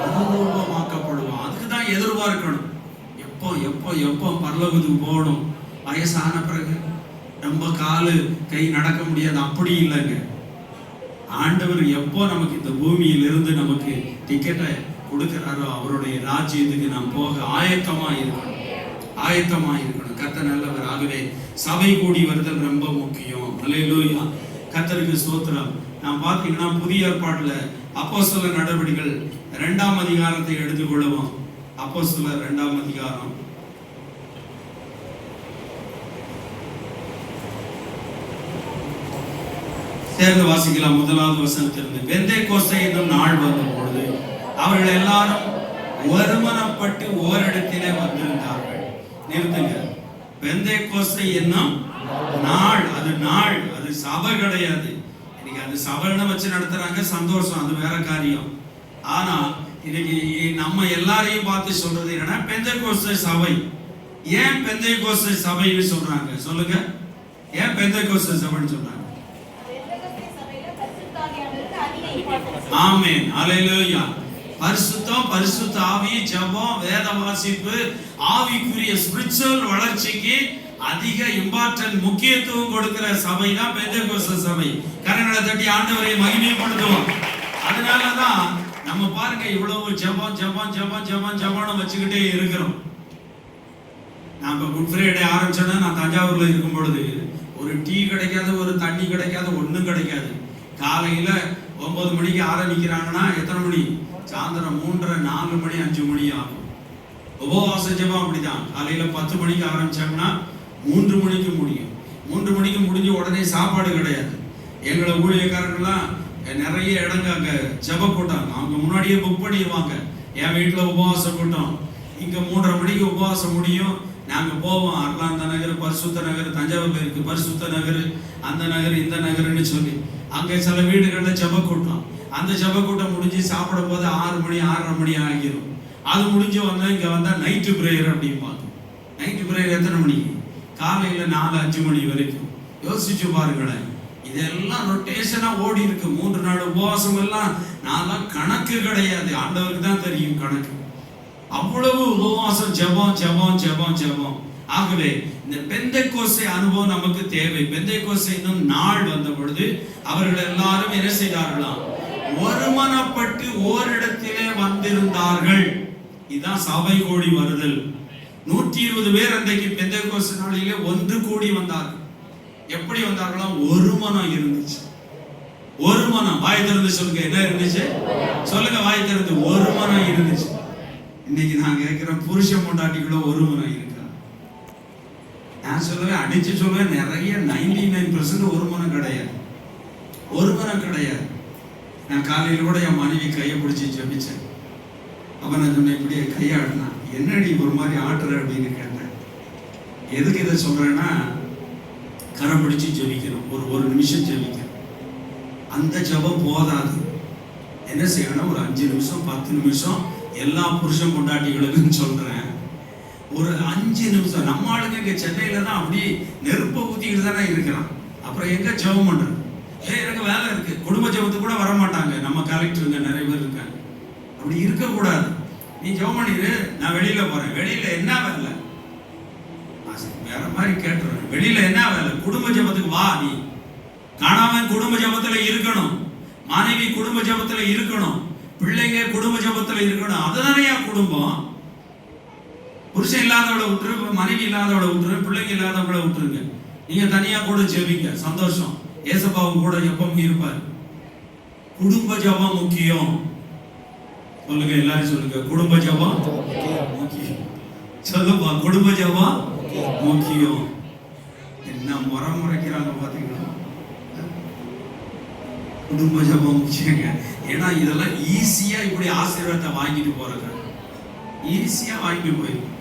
அனுபவமாக்கப்படுவோம். அதுக்குதான் எதிர்பார்க்கணும். எப்போ எப்போ எப்போ பரலோகத்துக்கு போகணும். வயசான பிறகு ரொம்ப காலு கை நடக்க முடியாது, அப்படி இல்லைங்க. ஆண்டவர் எப்போ நமக்கு இந்த பூமியிலிருந்து நமக்கு டிக்கெட்டை கொடுக்கிறாரோ அவருடைய ராஜ்யத்துக்கு நாம் போக ஆயத்தமா இருக்கணும், ஆயத்தமா இருக்கணும். கர்த்தர் நல்லவர். ஆகவே சபை கூடி வருதல் ரொம்ப முக்கியம். அல்லேலூயா, கர்த்தருக்கு ஸ்தோத்திரம். நான் பார்த்தீங்கன்னா புதிய ஏற்பாட்டுல அப்போஸ்தலர் நடவடிக்கைகள் 2ஆம் அதிகாரத்தை எடுத்துக்கொள்ளுவோம். அப்போஸ்தலர் 2ஆம் அதிகாரம் சேர்ந்து வாசிக்கலாம். 1வது வசனத்திலிருந்து, பெந்தேகோஸ்தே என்னும் நாள் வந்த பொழுது அவர்கள் எல்லாரும் ஒருமனப்பட்டு ஓரிடத்திலே வந்திருந்தார்கள். நிறுத்துங்க. பெந்தேகோஸ்தை என்னும் நாள், அது சபை கிடையாது. இன்னைக்கு அது சபைன்னு வச்சு நடத்துறாங்க, சந்தோஷம், அது வேற காரியம். ஆனா இன்னைக்கு நம்ம எல்லாரையும் பார்த்து சொல்றது என்னன்னா பெந்தேகோஸ்தை சபை. ஏன் பெந்தேகோஸ்தை சபைன்னு சொல்றாங்க சொல்லுங்க? ஏன் பெந்தேகோஸ்தை சபைன்னு சொல்றாங்க? ஆமென், ஹல்லேலூயா. பரிசுத்தம், பரிசுத்த ஆவி, ஜெபம், வேத வாசிப்பு, ஆவிக்குரிய ஸ்பிரிச்சுவல் வளர்ச்சிக்கு அதிக இம்பார்ட்டன்ட் முக்கியத்துவம் கொடுக்கிற சபை தான் பெந்தேகோஸ்தை சபை. கரங்களை தட்டி ஆண்டவரை மகிமைப்படுத்துவோம். அதனாலதான் நம்ம பாருங்க இவ்வளவு ஜெபம் ஜெபம் ஜெபம் ஜெபம் ஜெபம்னு வச்சுக்கிட்டே இருக்கிறோம். நான் குட் ஃப்ரைடே ஆரம்பிச்சோன்னா, நான் தஞ்சாவூர்ல இருக்கும் பொழுது ஒரு டீ கிடைக்காது, ஒரு தண்ணி கிடைக்காது, ஒன்றும் கிடைக்காது. காலையில 9 மணிக்கு ஆரம்பிக்கிறாங்கன்னா எத்தனை மணி? சாயந்தரம் 3:30, 4 மணி, 5 மணி ஆகும். உபவாச ஜெபம் அப்படிதான். காலையில 10 மணிக்கு ஆரம்பிச்சாங்கன்னா 3 மணிக்கு முடியும். 3 மணிக்கு முடிஞ்ச உடனே சாப்பாடு கிடையாது. எங்களை ஊழியக்காரர்கள்லாம் நிறைய இடங்க அங்க ஜெப கூட்டம் அவங்க முன்னாடியே புக் பண்ணிடுவாங்க. என் வீட்டுல உபவாச கூட்டம், இங்க 3:30 மணிக்கு உபவாசம் முடியும். நாங்க போவோம். அர்லாந்த நகர், பரிசுத்த நகர், தஞ்சாவூர்ல இருக்கு பரிசுத்த நகர், அந்த நகர் இந்த நகர்னு சொல்லி அங்க சில வீடுகள்ல ஜெப கூட்டம். அந்த ஜெப கூட்டம் முடிஞ்சு சாப்பிட போது 6 மணி 6:30 மணி ஆகிரும். அது முடிஞ்சு வந்தா இங்க வந்தா நைட்டு பிரேயர் அப்படிம்பாங்க. நைட்டு பிரேயர் எத்தனை மணிக்கு? காலையில 4-5 மணி வரைக்கும். யோசிச்சு பாருங்களேன். இதெல்லாம் ரொட்டேஷனா ஓடி இருக்கு. 3 நாள் உபவாசம் எல்லாம் நான்லாம் கணக்கு கிடையாது, ஆண்டவருக்கு தான் தெரியும் கணக்கு. அவ்வளவு உபவாசம், ஜெபம் ஜெபம் ஜெபம் ஜெபம். ஆகவே இந்த பெந்தேகோஸ்தை அனுபவம் நமக்கு தேவை. பெந்தேகோஸ்தை என்னும் நாள் வந்த பொழுது அவர்கள் எல்லாரும் என்ன செய்தார்களாம்? ஒருமனப்பட்டு ஓரிடத்திலே வந்திருந்தார்கள். இதுதான் சபை கூடி வருதல். 120 பேர் அன்றைக்கு பெந்தேகோஸ்தை நாளிலே ஒன்று கூடி வந்தார்கள். எப்படி வந்தார்களாம்? ஒரு மனம் இருந்துச்சு. ஒரு மனம். வாய் திறந்து சொல்லுங்க, என்ன இருந்துச்சு? சொல்லுங்க, வாய் திறந்து. ஒரு மனம் இருந்துச்சு. இன்னைக்கு நான் கேட்கிறேன், புருஷன் பொண்டாட்டிக்குள்ள ஒரு மனம் இருக்கா? நான் சொல்லுவேன், அடிச்சு சொல்லுவேன், நிறைய 99% ஒரு மனம் கிடையாது. ஒரு மனம் கிடையாது. நான் காலையில் கூட என் மனைவி கையை பிடிச்சி ஜெபிச்சேன். அப்ப நான் சொன்னேன், இப்படியே கையாடினா என்னடி ஒரு மாதிரி ஆட்டுற அப்படின்னு கேட்டேன். எதுக்கு இதை சொல்றேன்னா, கரம் பிடிச்சி ஜெபிக்கணும். ஒரு நிமிஷம் ஜெபிக்கணும். அந்த ஜெபம் போதாது. என்ன செய்யணும்? ஒரு 5 நிமிஷம் 10 நிமிஷம் எல்லா புருஷன் பொண்டாட்டிகளுக்கும் சொல்றேன். ஒரு 5 நிமிஷம். நம்ம ஆளுங்க இங்க சென்னையில தான் அப்படி நெருப்ப ஊத்திக்கிட்டு தானே இருக்கிறான். அப்புறம் எங்க ஜெபம் பண்றது? எனக்கு வேலை இருக்கு. குடும்ப ஜெபத்துக்கு கூட வர மாட்டாங்க. நம்ம கலெக்டருங்க நிறைய பேர் இருக்காங்க. அப்படி இருக்க கூடாது. நீ ஜெபம் பண்ணிடு, நான் வெளியில போறேன். வெளியில என்ன வேலை? வேற மாதிரி கேட்டுறேன். வெளியில என்ன வேலை? குடும்ப ஜெபத்துக்கு வா. நீ காணாம குடும்ப ஜெபத்துல இருக்கணும். மனைவி குடும்ப ஜெபத்துல இருக்கணும். பிள்ளைங்க குடும்ப ஜெபத்துல இருக்கணும். அதுதானே குடும்பம். புருஷன் இல்லாதவளை விட்டுரு, மனைவி இல்லாதவளை விட்டுரு, பிள்ளைங்க இல்லாதவளை விட்டுருங்க. நீங்க தனியா கூட ஜெபிங்க, சந்தோஷம். ஏசப்பாவும் கூட எப்பவும் இருப்பார். குடும்ப ஜெபம் முக்கியம். சொல்லுங்க, எல்லாரும் சொல்லுங்க, குடும்ப ஜெபம் முக்கியம். சொல்லுப்பா, குடும்ப ஜெபம் முக்கியம். என்ன முறைக்கிறாங்க பாத்தீங்களா? குடும்ப ஜெபம் முக்கியங்க. ஏன்னா இதெல்லாம் ஈஸியா இப்படி ஆசீர்வாதத்தை வாங்கிட்டு போறாங்க. ஈஸியா வாங்கிட்டு போயிடும்.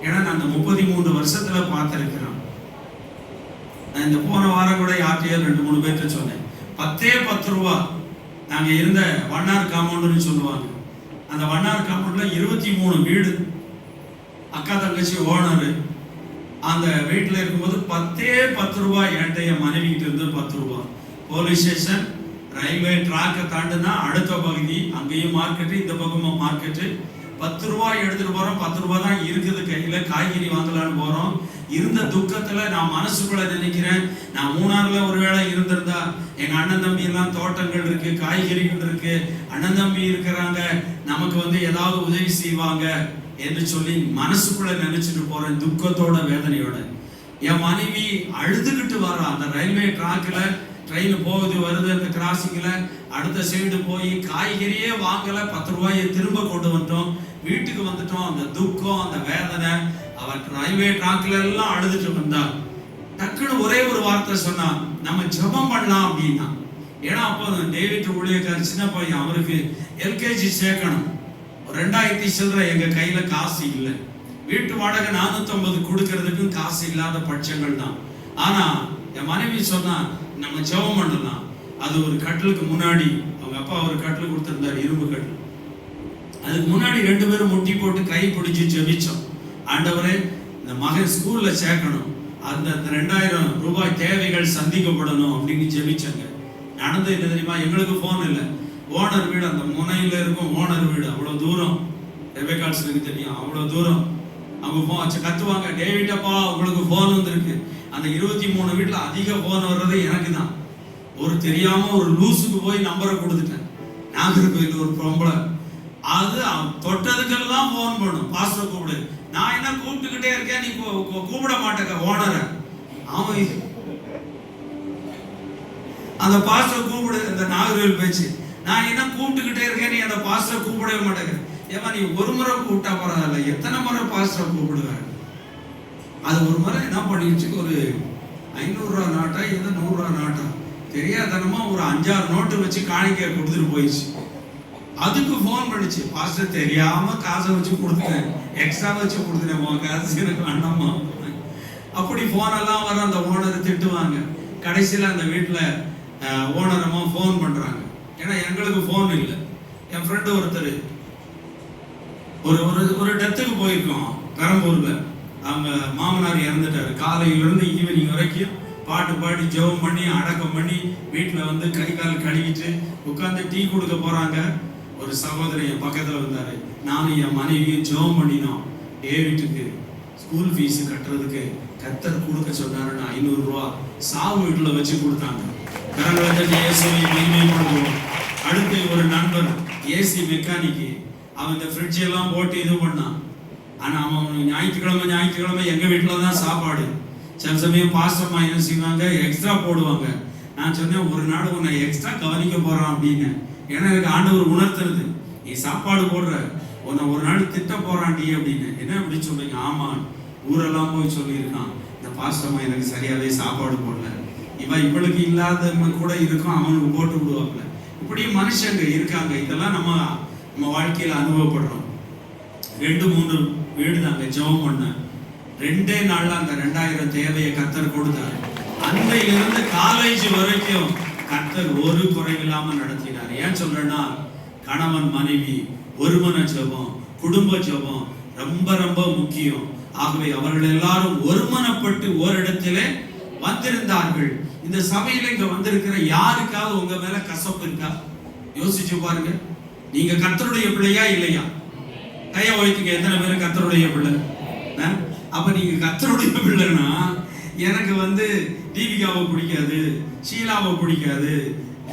ஏன்னா நான் அந்த 33 வருஷத்துல பார்த்திருக்கிறேன். நான் இந்த போன வாரம் கூட யார்கிட்டயோ 2-3 பேர்கிட்ட சொன்னேன். 10 ரூபா. நாங்க இருந்த வண்ணார் காம்பவுண்ட்னு சொல்லுவாங்க. அந்த வண்ணார் காம்பவுண்ட்ல 23 வீடு. அக்கா தங்கச்சி ஓனரு. அந்த வீட்டுல இருக்கும்போது 10 ரூபாய். என்கிட்ட என் மனைவி கிட்ட இருந்து 10 ரூபாய். போலீஸ் ஸ்டேஷன், ரயில்வே ட்ராக்கை தாண்டுனா அடுத்த பகுதி, அங்கேயும் மார்க்கெட்டு, இந்த பக்கமும் மார்க்கெட்டு. 10 ரூபாய் எடுத்துட்டு போறோம். 10 ரூபாய் தான் இருக்குது கையில. காய்கறி வாங்கலான்னு போறோம். இருந்த துக்கத்துல நான் மனசுக்குள்ள நினைக்கிறேன், நான் மூணாறுல ஒருவேளை இருந்திருந்தா எங்க அண்ணன் தம்பி எல்லாம் தோட்டங்கள் இருக்கு, காய்கறிகள் இருக்கு, அண்ணன் தம்பி இருக்கிறாங்க, நமக்கு ஏதாவது உதவி செய்வாங்க என்று சொல்லி மனசுக்குள்ள நினைச்சிட்டு போறேன், துக்கத்தோட வேதனையோட. என் மனைவி அழுதுகிட்டு வர்றா. அந்த ரயில்வே ட்ராக்ல ட்ரெயின் போகுது வருது, அந்த கிராசிங்ல அடுத்த சைடு போய் காய்கறியே வாங்கல, 10 ரூபாயை திரும்ப கொண்டு வந்துட்டோம். வீட்டுக்கு வந்துட்டோம். அந்த துக்கம், அந்த வேதனை, அவன் ரயில்வே ட்ராக்ல எல்லாம் அழுதுட்டு வந்தா. டக்குன்னு ஒரே ஒரு வார்த்தை சொன்னா, நம்ம ஜெபம் பண்ணலாம் அப்படின்னா. ஏன்னா அப்போ டேவிட் ஊழியக்காரர் சின்ன பையன், அவருக்கு எல்கேஜி சேர்க்கணும். 2000 சில்லற எங்க கையில காசு இல்லை. வீட்டு வாடகை 450 கொடுக்கறதுக்கும் காசு இல்லாத பட்சங்கள் தான். ஆனா என் மனைவி சொன்னா நம்ம ஜெபம் பண்ணலாம். அது ஒரு கட்டிலுக்கு முன்னாடி அவங்க அப்பா ஒரு கட்டில் கொடுத்திருந்தார், இரும்பு கட்டில். அதுக்கு முன்னாடி 2 பேரும் முட்டி போட்டு கை பிடிச்சி ஜெபிச்சோம். ஆண்டவரே, இந்த மகன் ஸ்கூல்ல சேர்க்கணும், அந்த 2000 ரூபாய் தேவைகள் சந்திக்கப்படணும் அப்படின்னு ஜெபிச்சாங்க. நடந்து என்ன தெரியுமா, எங்களுக்கு போன் இல்லை, ஓனர் வீடு அந்த முனையில இருக்கும், ஓனர் வீடு அவ்வளவு தூரம், ரெபேக்கால்ஸுக்கு தெரியும், அவ்வளவு தூரம். அவங்க கத்துவாங்க, டேவிட் அப்பா உங்களுக்கு போன் வந்திருக்கு. அந்த 23 வீட்டுல அதிக போன் வர்றது எனக்கு தான். ஒரு தெரியாம ஒரு லூசுக்கு போய் நம்பரை கொடுத்துட்டேன். நாகர்கோயில் ஒரு பொம்பளை, அது தொட்டதுக்கெல்லாம் போன் பண்ணும், பாஸ்டர் கூப்பிடு. நான் என்ன கூப்பிட்டுக்கிட்டே இருக்கேன், நீ கூப்பிட மாட்டேங்க ஓனரை. அவன் அந்த பாஸ்டர் கூப்பிடு, அந்த நாகர்கோயில் பேச்சு, நான் என்ன கூப்பிட்டுக்கிட்டே இருக்கேன், நீ அந்த பாஸ்டர் கூப்பிடவே மாட்டேங்க. ஏமா நீ ஒரு முறை கூப்பிட்டா பரவாயில்ல, எத்தனை முறை பாஸ்டர் கூப்பிடுவேன். அது ஒரு முறை என்ன பண்ணிடுச்சு, ஒரு 500 ரூபா நாட்டா ஏதோ 100 ரூபா நாட்டா தெரியாதனமா ஒரு 5-6 நோட்டு வச்சு காணிக்கை கொடுத்துட்டு போயிடுச்சு. அதுக்கு போன் பண்ணிச்சு, பாஸ்டர் தெரியாம காசை வச்சு கொடுத்துட்டேன், எக்ஸ்ட்ரா வச்சு கொடுத்துட்டேன், உன் காசு எனக்கு வேண்டாமா. அப்படி போன் எல்லாம் வர அந்த ஓனரை திட்டுவாங்க. கடைசியில அந்த வீட்டுல ஓனரமா போன் பண்றாங்க. ஏன்னா எங்களுக்கு போன் இல்லை. என் ஃப்ரெண்டு ஒருத்தர் ஒரு டெத்துக்கு போயிருக்கோம் பெரம்பூர்ல. அவங்க மாமனார் இறந்துட்டாரு. காலையிலிருந்து ஈவினிங் வரைக்கும் பாட்டு பாடி ஜெபம் பண்ணி அடக்கம் பண்ணி வீட்டில் வந்து கை கால் கழுவிட்டு உட்காந்து டீ கொடுக்க போறாங்க. ஒரு சகோதரி என் பக்கத்தில் வந்தாரு. நானும் என் மனைவியும் ஜெபம் பண்ணினோம். டேவிட்டுக்கு ஸ்கூல் ஃபீஸ் கட்டுறதுக்கு கர்த்தர் கொடுக்க சொன்னாருன்னு 500 ரூபா சாவு வீட்டில் வச்சு கொடுத்தாங்க. அடுத்து ஒரு நண்பர் ஏசி மெக்கானிக்கு, அவன் இந்த ஃப்ரிட்ஜ் எல்லாம் போட்டு இது பண்ணான். ஆனா அவன் ஞாயிற்றுக்கிழமை எங்க வீட்டில் தான் சாப்பாடு. சில சமயம் பாஸ்டர்மா என்ன செய்வாங்க, எக்ஸ்ட்ரா போடுவாங்க. நான் சொன்னேன், ஒரு நாள் உன்னை எக்ஸ்ட்ரா கவனிக்க போறான் அப்படின்னு. ஏன்னா எனக்கு ஆண்டவர் உணர்த்துறது, நீ சாப்பாடு போடுற, உன்னை ஒரு நாள் திட்ட போறான்டி அப்படின்னு. என்ன அப்படி சொல்றீங்க? ஆமா, ஊரெல்லாம் போய் சொல்லியிருக்கான், இந்த பாஸ்டர்மா எனக்கு சரியாவே சாப்பாடு போடல, இவளுக்கு இல்லாதவங்க கூட இருக்கும், அவனுக்கு போட்டு விடுவாப்புல. இப்படி மனுஷங்க இருக்காங்க. இதெல்லாம் நம்ம வாழ்க்கையில அனுபவப்படுறோம். 2-3 வீடு தாங்க ஜெபம் பண்ண. 2 நாள்ல அந்த 2000 தேவையை கர்த்தர் கொடுத்தாரு. அன்றையிலிருந்து காலேஜ் வரைக்கும் கர்த்தர் ஒரு குறைவில்லாம நடத்தினார். ஏன் சொல்றேன்னா, கணவன் மனைவி ஒருமன ஜெபம், குடும்ப ஜெபம் ரொம்ப ரொம்ப முக்கியம். ஆகவே அவர்கள் எல்லாரும் ஒருமனப்பட்டு ஓரிடத்திலே வந்திருந்தார்கள். இந்த சபையில இங்க வந்திருக்கிற யாருக்காவது உங்க மேல கசப்பு இருக்கா? யோசிச்சு பாருங்க. நீங்க கர்த்தருடைய பிள்ளையா இல்லையா? கைய வைத்துங்க, எத்தனை பேர் கர்த்தருடைய பிள்ளை? அப்ப நீங்க கர்த்தருடைய பிள்ளைன்னா, எனக்கு வந்து தீபிகாவை பிடிக்காது, ஷீலாவை பிடிக்காது,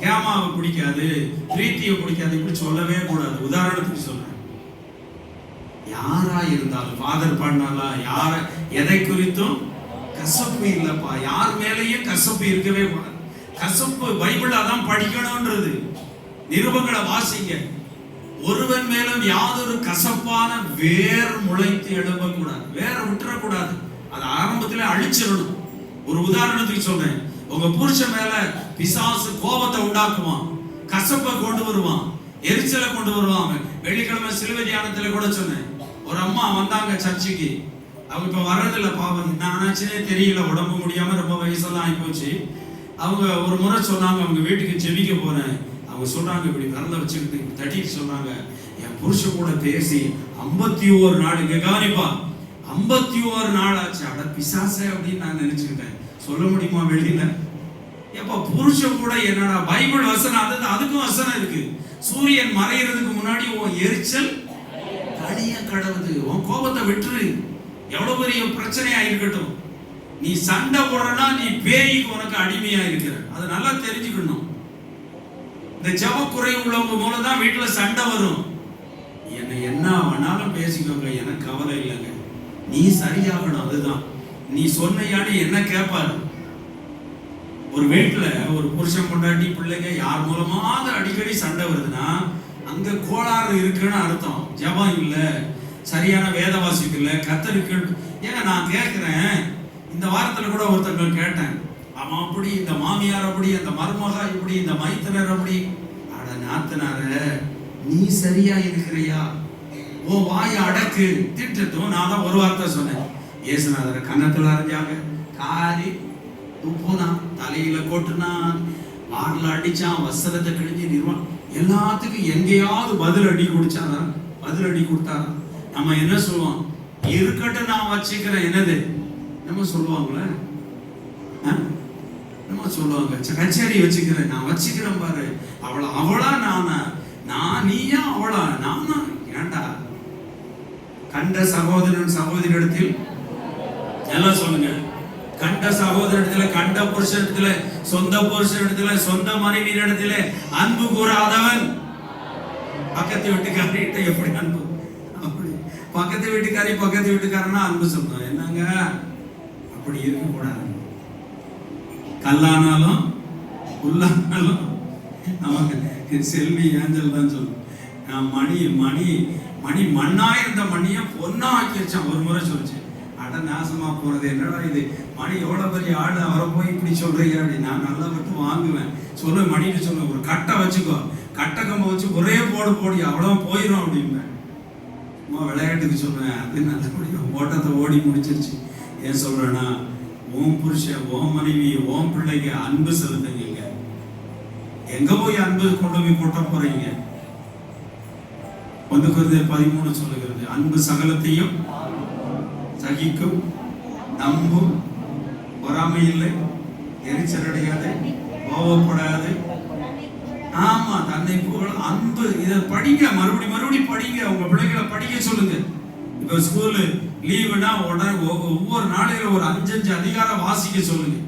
ஹேமாவை பிடிக்காது, பிரீத்தியை பிடிக்காது, இப்படி சொல்லவே கூடாது. உதாரணத்துக்கு சொல்றேன், யாரா இருந்தாலும், ஃபாதர் பண்ணாலா, யார எதை குறித்தும் கசப்பு இல்லப்பா. யார் மேலேயும் கசப்பு இருக்கவே கூடாது. கசப்பு பைபிள் அதான் படிக்கணும்ன்றது. நிருபங்களை வாசிங்க. ஒருவன் மேலும் யாதொரு கசப்பான வேர் முளைத்து எழும்பக்கூடாது, வேற விட்டுறக்கூடாது. அது ஆரம்பத்திலே அழிச்சிடணும். ஒரு உதாரணத்துக்கு சொல்றேன், உங்க புருஷன் மேல பிசாசு கோபத்தை உண்டாக்குவான், கசப்பை கொண்டு வருவான், எரிச்சலை கொண்டு வருவாங்க. வெள்ளிக்கிழமை சிலுவை தியானத்துல கூட சொன்னேன், ஒரு அம்மா வந்தாங்க சர்ச்சுக்கு. அவங்க இப்ப வர்றதில்ல, பாவம் நானாச்சுன்னே தெரியல, உடம்பு முடியாம ரொம்ப வயசெல்லாம் ஆகி போச்சு. அவங்க ஒரு முறை சொன்னாங்க, அவங்க வீட்டுக்கு ஜெபிக்க போறேன். அவங்க சொல்றாங்க, இப்படி விரல வச்சுக்கிட்டு தட்டிட்டு சொல்றாங்க, என் புருஷன் கூட பேசி 51 நாள், இங்க கவனிப்பா, 51 நாள் ஆச்சு. அட பிசாசே அப்படின்னு நான் நினைச்சுக்கிட்டேன். சொல்ல முடியுமா வெளியில? எப்ப புருஷன் கூட என்னடா, பைபிள் வசனம் அதுக்கும் வசனம் இருக்கு. சூரியன் மறைகிறதுக்கு முன்னாடி உன் எரிச்சல் கடிய கடவுது, உன் கோபத்தை விட்டுரு. எவ்வளவு பெரிய பிரச்சனையா இருக்கட்டும், நீ சண்டை போடுறனா நீ பேய்க்கு உனக்கு அடிமையா இருக்கிற. அது நல்லா தெரிஞ்சுக்கணும். இந்த ஜபக்குறை உள்ளவங்க மூலம் தான் வீட்டுல சண்டை வரும். என்ன வேணாலும் பேசிக்கோங்க, எனக்கு கவலை இல்லைங்க, நீ சரியாகணும். அதுதான் நீ சொன்னையான்னு என்ன கேட்பாரு. ஒரு வீட்டுல ஒரு புருஷன் பொண்டாட்டி பிள்ளைங்க யார் மூலமாவது அடிக்கடி சண்டை வருதுன்னா அங்க கோளாறு இருக்குன்னு அர்த்தம். ஜபம் இல்ல, சரியான வேத வாசிப்பு இல்ல, கத்தருக்கு. ஏங்க நான் கேட்கிறேன், இந்த வாரத்துல கூட ஒருத்தங்க கேட்டேன், அவன் அப்படி, இந்த மாமியார் அப்படி, அந்த மருமகா இப்படி, இந்த மைத்தனர் அப்படி. அட நாத்தனார, நீ சரியா இருக்கிறியா? ஓ வாயை அடக்கு, திட்டட்டும். நான் தான் ஒரு வார்த்தை சொன்னேன். இயேசுநாதரை கன்னத்துல அரைஞ்சாங்க, காரி துப்புனான், தலையில கொட்டுனான், ஆறுல அடிச்சான், வஸ்திரத்தை கிழிஞ்சு நிர்வாணம், எல்லாத்துக்கும் எங்கேயாவது பதில் அடி குடிச்சாரா? பதில் அடி கொடுத்தாரா? நம்ம என்ன சொல்லுவோம்? இருக்கட்டும் நான் வச்சுக்கிறேன். என்னது நம்ம சொல்லுவாங்களே, நம்ம சொல்லுவாங்க கச்சேரி வச்சுக்கிறேன், நான் வச்சுக்கிறேன் பாரு, அவளா நானா, நான் நீயா அவளா நானா? ஏண்டா? கண்ட சகோதரன் சகோதரிடத்தில் எல்லாம் சொல்லுங்க, கண்ட சகோதரத்துல, கண்ட புருஷனிடத்துல, சொந்த புருஷனிடத்துல, சொந்த மனைவியிடத்துல அன்பு கூறாதவன் பக்கத்து வீட்டுக்காரிட்ட எப்படி அன்பு? அப்படி பக்கத்து வீட்டுக்காரனா அன்பு சொல்றான். என்னங்க அப்படி இருக்க கூடாது. கல்லானாலும் புல்லானாலும் நமக்கு செல்வி ஏஞ்சல் தான் சொல்லும். மணி மண்ணா இருந்த மணியை பொண்ணா ஆக்கி வச்சான். ஒரு முறை சொல்லிச்சு, அட நாசமா போறது, என்னடா இது மணி எவ்வளவு பெரிய ஆடு, அவரை போய் இப்படி சொல்றீங்க அப்படி. நான் நல்லா விட்டு வாங்குவேன். சொல்ல மணின்னு சொல்லுவேன், ஒரு கட்டை வச்சுக்கோ, கட்டை கம்ப வச்சு ஒரே போடி அவ்வளவு போயிடும் அப்படிம்பேன். விளையாட்டுக்கு சொல்லுவேன். அது நல்லபடியா ஓட்டத்தை ஓடி முடிச்சிருச்சு. ஏன் சொல்றேன்னா, ஓம் புருஷன், ஓம் மனைவி, ஓம் பிள்ளைங்க அன்பு செலுத்துங்க. எங்க போய் அன்பு கொண்டு போய் கொட்ட போறீங்க? 1 கொரிந்தியர் 13 சொல்லுகிறது, அன்பு சகலத்தையும் சகிக்கும், நம்பும், பொறாமை இல்லை, எரிச்சல் அடையாது, கோபப்படாது. ஆமா, தன்னை புகழ அன்பு. இதை படிங்க, மறுபடி படிங்க. உங்க பிள்ளைகளை படிக்க சொல்லுங்க. இப்ப ஸ்கூலு லீவுனா உடனே ஒவ்வொரு நாளையில ஒரு 5 அதிகாரம் வாசிக்க சொல்லுங்க.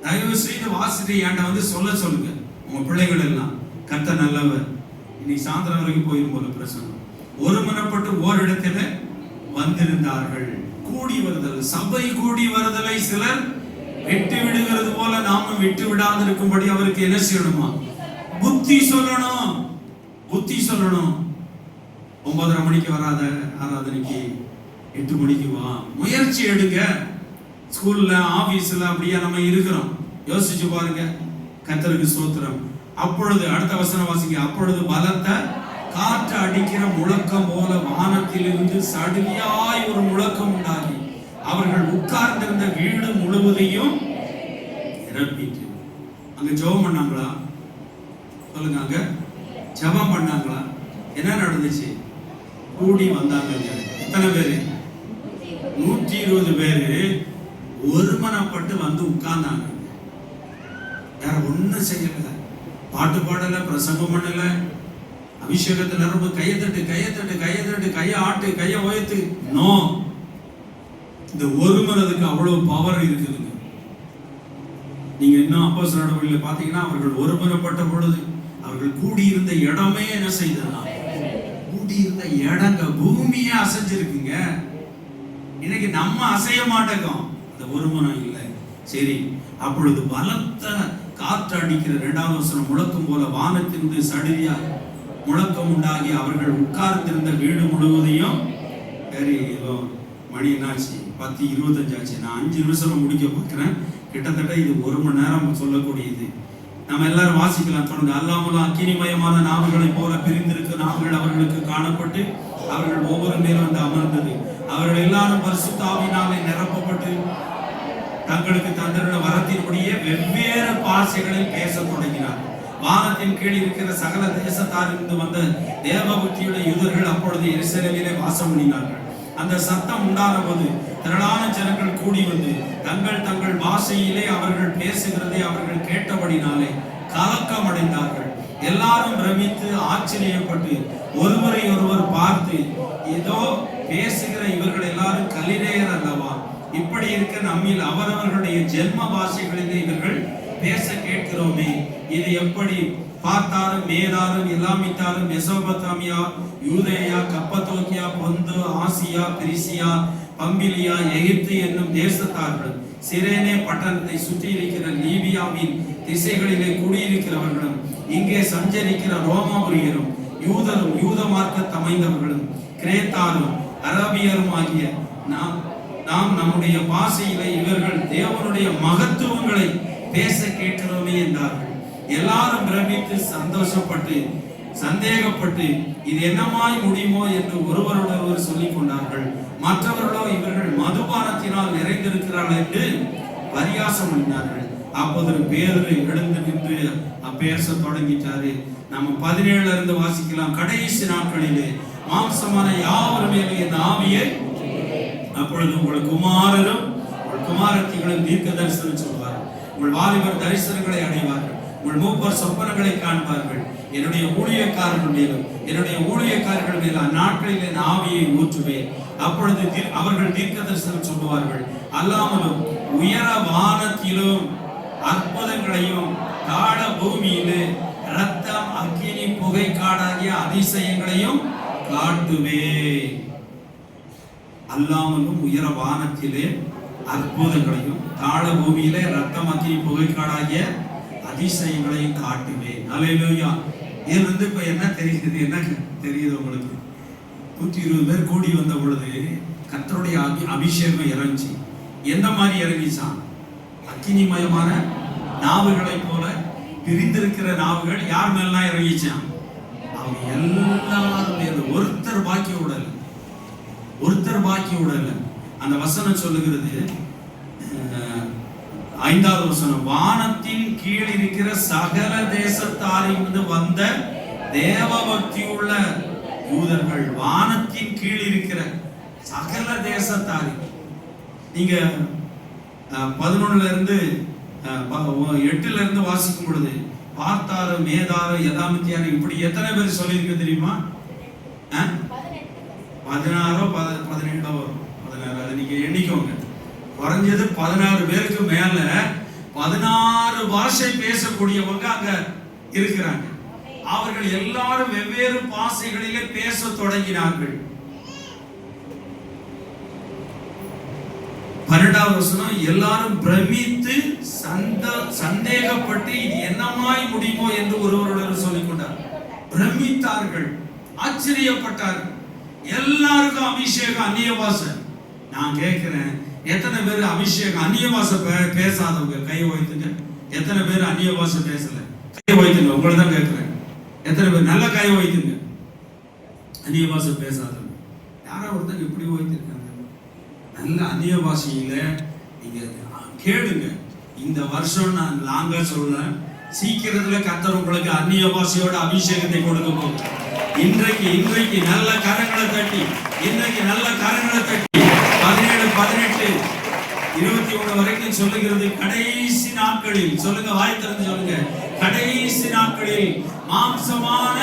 தயவு செய்து வாசிட்டு என்கிட்ட வந்து சொல்ல சொல்லுங்க. உங்க பிள்ளைகள் எல்லாம் கர்த்தர் நல்லவர். இன்னைக்கு சாயந்தரம் வரைக்கும் போயிடும் போல பிரசங்கம். ஒருமனப்பட்டு ஓரிடத்துல வந்திருந்தார்கள். கூடி வருதல், சபை கூடி வருதலை சிலர் விட்டு விடுகிறது போல நாமும் விட்டு விடாது இருக்கும்படி அவருக்கு என்ன செய்யணுமா? புத்தி சொல்லணும். 9:30 மணிக்கு வராத ஆராதனைக்கு 8 மணிக்கு வா. முயற்சி எடுங்க. ஸ்கூல்ல ஆபீஸ்ல அப்படியே நம்ம இருக்கிறோம். யோசிச்சு பாருங்க. கர்த்தருக்கு ஸ்தோத்திரம். அப்பொழுது அடுத்த வசனம் வாசிங்க. அப்பொழுது பலத்த காற்று அடிக்கிற முழக்கம் போல வானத்திலிருந்து சடுதியாய் ஒரு முழக்கம் உண்டாகி அவர்கள் உட்கார்ந்திருந்த வீடு முழுவதையும் நிரப்பிட்டு. அங்க ஜெபம் பண்ணாங்களா? சொல்லுங்க, அங்க ஜெபம் பண்ணாங்களா? என்ன நடந்துச்சு? கூடி வந்தாங்க. எத்தனை பேரு? 120 பேரு ஒருமனப்பட்டு வந்து உட்கார்ந்தாங்க. வேற ஒண்ணும் செய்யல, பாட்டு பாடல, பிரசங்கம் பண்ணல, அபிஷேகத்துல ரொம்ப கையை தட்டு, கையை ஆட்டு, கையை உயர்த்து. நோ, இந்த ஒருமனதுக்கு அவ்வளவு பவர் இருக்குதுங்க. நீங்க இன்னும் அப்போஸ்தலர் நடவடிக்கையில பாத்தீங்கன்னா, அவர்கள் ஒருமனப்பட்ட பொழுது அவர்கள் கூடியிருந்த இடமே என்ன செய்தா? கூடியிருந்த இடங்க பூமியே அசைஞ்சிருக்குங்க. இன்னைக்கு நம்ம அசைய மாட்டோம், அந்த ஒருமனம் இல்லை. சரி, அப்பொழுது பலத்த காற்று அடிக்கிற 2வது வசனம் முழக்கம் போல வானத்திலிருந்து சடுதியா முழக்கம் உண்டாகி அவர்கள் உட்கார்ந்திருந்த வீடு முழுவதையும். சரி, மணி என்னாச்சு? 10:25 ஆச்சு. நான் 5 நிமிஷம் முடிக்க பார்க்கிறேன். கிட்டத்தட்ட இது 1 மணி நேரம் சொல்லக்கூடியது. நம்ம எல்லாரும் வாசிக்கலாம் தொடர்ந்து. அல்லாமலும் அக்கினிமயமான நாவுகளைப் போல பிரிந்திருக்க நாவுகள் அவர்களுக்கு காணப்பட்டு அவர்கள் ஒவ்வொரு மேலும் வந்து அமர்ந்தது. அவர்கள் எல்லாரும் பரிசுத்த ஆவியினாலே நிரப்பப்பட்டு தங்களுக்கு தந்திருந்த வரத்தின்படியே வெவ்வேறு பாஷைகளில் பேச தொடங்கினார். வானத்தின் கீழ் இருக்கிற சகல தேசத்தாரிலிருந்து வந்த தேவபக்தியுடைய யூதர்கள் அப்பொழுது எருசலேமிலே வாசம் பண்ணினார்கள். அந்த சத்தம் உண்டான போது திரளான ஜனங்கள் கூடி வந்து தங்கள் தங்கள் பாஷையிலே அவர்கள் பேசுகிறதை அவர்கள் கேட்டபடினாலே கலக்கம் அடைந்தார்கள். எல்லாரும் பிரமித்து ஆச்சரியப்பட்டு ஒருவரை ஒருவர் பார்த்து, ஏதோ பேசுகிற இவர்கள் எல்லாரும் கலிலேயர் அல்லவா? இப்படி இருக்க நம்மில் அவரவர்களுடைய ஜென்ம பாஷைகளிலே இவர்கள் பேச கேட்கிறோமே, இது எப்படி? பார்த்தாரும் மேதாரும் எல்லாமித்தாரும் மெசோபொத்தாமியா, யூதேயா, கப்பத்தோக்கியா, பொந்து, ஆசியா, பிரிசியா, பம்பிலியா, எகிப்து என்னும் தேசத்தார்கள், சிரேனே பட்டணத்தை சுற்றி இருக்கிற லீபியாவின் திசைகளிலே குடியிருக்கிறவர்களும், இங்கே சஞ்சரிக்கிற ரோமாபுரியரும், யூதரும், யூத மார்க்க அமைந்தவர்களும், கிரேத்தாரும், அரபியரும் ஆகிய நாம் நம்முடைய பாஷையிலே இவர்கள் தேவனுடைய மகத்துவங்களை பேச கேட்கிறோமே என்றார்கள். எல்லாரும் பிரமித்து சந்தோஷப்பட்டு சந்தேகப்பட்டு இது என்னமாய் முடியுமோ என்று ஒருவருடொருவர் சொல்லிக் கொண்டார்கள். மற்றவர்களோ இவர்கள் மதுபானத்தினால் நிறைந்திருக்கிறார்கள் என்று பரியாசம் பண்ணினார்கள். அப்போது பேதுரு எழுந்து நின்று பேச தொடங்கிட்டாரு. நம்ம 17 இருந்து வாசிக்கலாம். கடைசி நாட்களிலே மாம்சமான யாவர் மேலும் என் ஆவியை, அப்பொழுது உங்கள் குமாரரும் உங்கள் குமாரத்திகளும் தீர்க்க தரிசனம் சொல்வார்கள். உங்கள் வாலிபர் தரிசனங்களை அடைவார்கள். உங்கள் மூப்பர் சொப்பனங்களை காண்பார்கள். என்னுடைய ஊழியக்காரர்கள் மேலும் என்னுடைய ஊழியக்காரர்கள் மேலும் அந்நாட்களில் என் ஆவியை ஊற்றுவேன். அப்பொழுது அவர்கள் தீர்க்க தரிசனம் சொல்லுவார்கள். அல்லாமலும் உயர வானத்திலும் அற்புதங்களையும் தாழ பூமியிலே ரத்தம் அக்கினி புகை காடாகிய அதிசயங்களையும் காட்டுவேன். அல்லாமலும் உயர வானத்திலே அற்புதங்களையும் தாழ பூமியிலே ரத்தம் அக்கினி புகை காடாகிய அதிசயங்களையும் காட்டுவேன். அல்லேலூயா. இதுல இருந்து இப்ப என்ன தெரியுது? என்ன தெரியுது உங்களுக்கு? 120 பேர் கூடி வந்த பொழுது கர்த்தருடைய அபிஷேகம் இறங்கிச்சு. எந்த மாதிரி இறங்கிச்சான்? அக்கினிமயமான நாவுகளை போல பிரிந்திருக்கிற நாவுகள் யார் மேலாம் இறங்கிச்சான்? அவங்க எல்லாரும் ஒருத்தர் பாக்கி விடல, ஒருத்தர் பாக்கி விடல. அந்த வசனம் சொல்லுகிறது, 5வது வசனம், வானத்தின் கீழ் இருக்கிற சகல தேசத்தாரிலிருந்து வந்த தேவ பக்தி உள்ள யூதர்கள். வானத்தின் கீழ் இருக்கிற சகல தேசத்தாரி. நீங்க 11 இருந்து 8 இருந்து வாசிக்கும் பொழுது பார்த்தாரு, மேதாரு, யதாமித்தியாரு, இப்படி எத்தனை பேர் சொல்லியிருக்கு தெரியுமா? 16 17 வரும். 16 அதை நீங்க எண்ணிக்கோங்க. குறைஞ்சது 16 பேருக்கு மேல 16 பாஷை பேசக்கூடியவங்க அங்க இருக்கிறாங்க. அவர்கள் எல்லாரும் வெவ்வேறு பாஷைகளிலே பேச தொடங்கினார்கள். 12வது வசனம், எல்லாரும் பிரமித்து சந்தேகப்பட்டு இது என்னமாய் முடியுமோ என்று ஒருவருடன் சொல்லிக் கொண்டார். பிரமித்தார்கள், ஆச்சரியப்பட்டார்கள். எல்லாருக்கும் அபிஷேகம், அந்நிய பாஷை. நான் கேட்கிறேன், எத்தனை பேர் அபிஷேகம் அந்நிய பாஷை பேசாதவங்க கை வைத்துங்க. எத்தனை பேர் அந்நிய பாஷை பேசல? கை வைத்துங்க. உங்களை தான் கேட்கிறேன். எத்தனை பேர் நல்ல கை வைத்துங்க அந்நிய பாஷை பேசாதவங்க? யாரோ ஒருத்தர் இப்படி வைத்திருக்காங்க. நல்ல அந்நிய பாஷையில நீங்க கேளுங்க. இந்த வருஷம் நான் லாங்கா சொல்றேன், சீக்கிரத்துல கர்த்தர் உங்களுக்கு அந்நிய பாஷையோட அபிஷேகத்தை கொடுக்க போகுது. இன்றைக்கு நல்ல கரங்களை தட்டி, இன்றைக்கு நல்ல கரங்களை தட்டி 17, 18, 21 வரைக்கும் சொல்லுகிறது. கடைசி நாட்களில் சொல்லுங்க, வாய் திறந்து சொல்லுங்க, கடைசி நாட்களில் மாம்சமான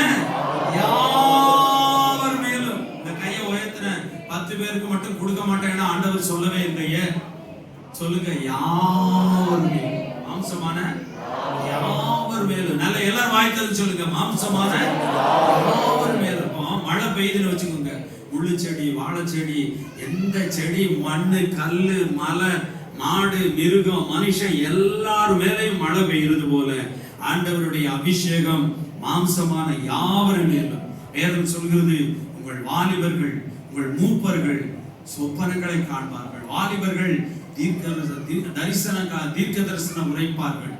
யாவர் மேலும். இந்த கையை உயர்த்தின 10 பேருக்கு மட்டும் கொடுக்க மாட்டேன்னா ஆண்டவர் சொல்லவே இல்லையே. சொல்லுங்க, யாவர் மேலும், மாம்சமான யாவர் மேலும். நல்ல எல்லாரும் வாய் திறந்து சொல்லுங்க, மாம்சமான யாவர் மேலும். மழை பெய்யுதுன்னு வச்சுக்கோங்க, முள்ளு செடி, வாழை செடி, எந்த செடி, மண்ணு, கல்லு, மலை, மாடு, மிருகம், மனுஷன் எல்லாரும் மேலையும் மழை பெய்யுறது போல ஆண்டவருடைய அபிஷேகம் மாம்சமான யாவரும் மேலும். வேதம் சொல்கிறது, உங்கள் வாலிபர்கள், உங்கள் மூப்பர்கள் சொப்பனங்களை காண்பார்கள். வாலிபர்கள் தீர்க்க தரிசனம் உரைப்பார்கள்.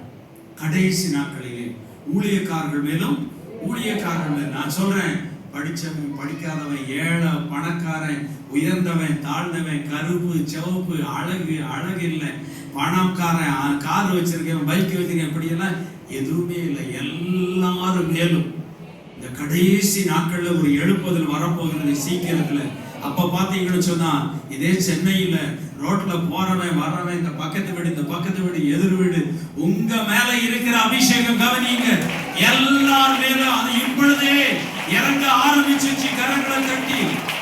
கடைசி நாட்களிலே ஊழியக்காரர்கள் மேலும் ஊழியக்காரர்கள் மேலும். நான் சொல்றேன், படிச்சவன், படிக்காதவன், ஏழை, பணக்காரன், உயர்ந்தவன், தாழ்ந்தவன், கருப்பு, சிவப்பு, அழகு இல்லை, பணக்காரன், கார் வச்சிருக்கேன், பைக் வச்சிருக்கேன், இப்படியெல்லாம் எதுவுமே இல்லை. எல்லாரும் மேலும் இந்த கடைசி நாட்கள்ல ஒரு எழுப்புதல் வரப்போகிறது சீக்கிரத்துல. அப்ப பாத்தீங்கன்னு சொன்னா, இதே சென்னையில ரோட்ல போறவன் வர்றவன், இந்த பக்கத்து வீடு, இந்த பக்கத்து வீடு, எதிர் வீடு, உங்க மேல இருக்கிற அபிஷேகம் கவனிங்க. எல்லார் மேலும் அது இப்பொழுதே இறங்க ஆரம்பிச்சிருச்சு. கரங்களை தட்டி,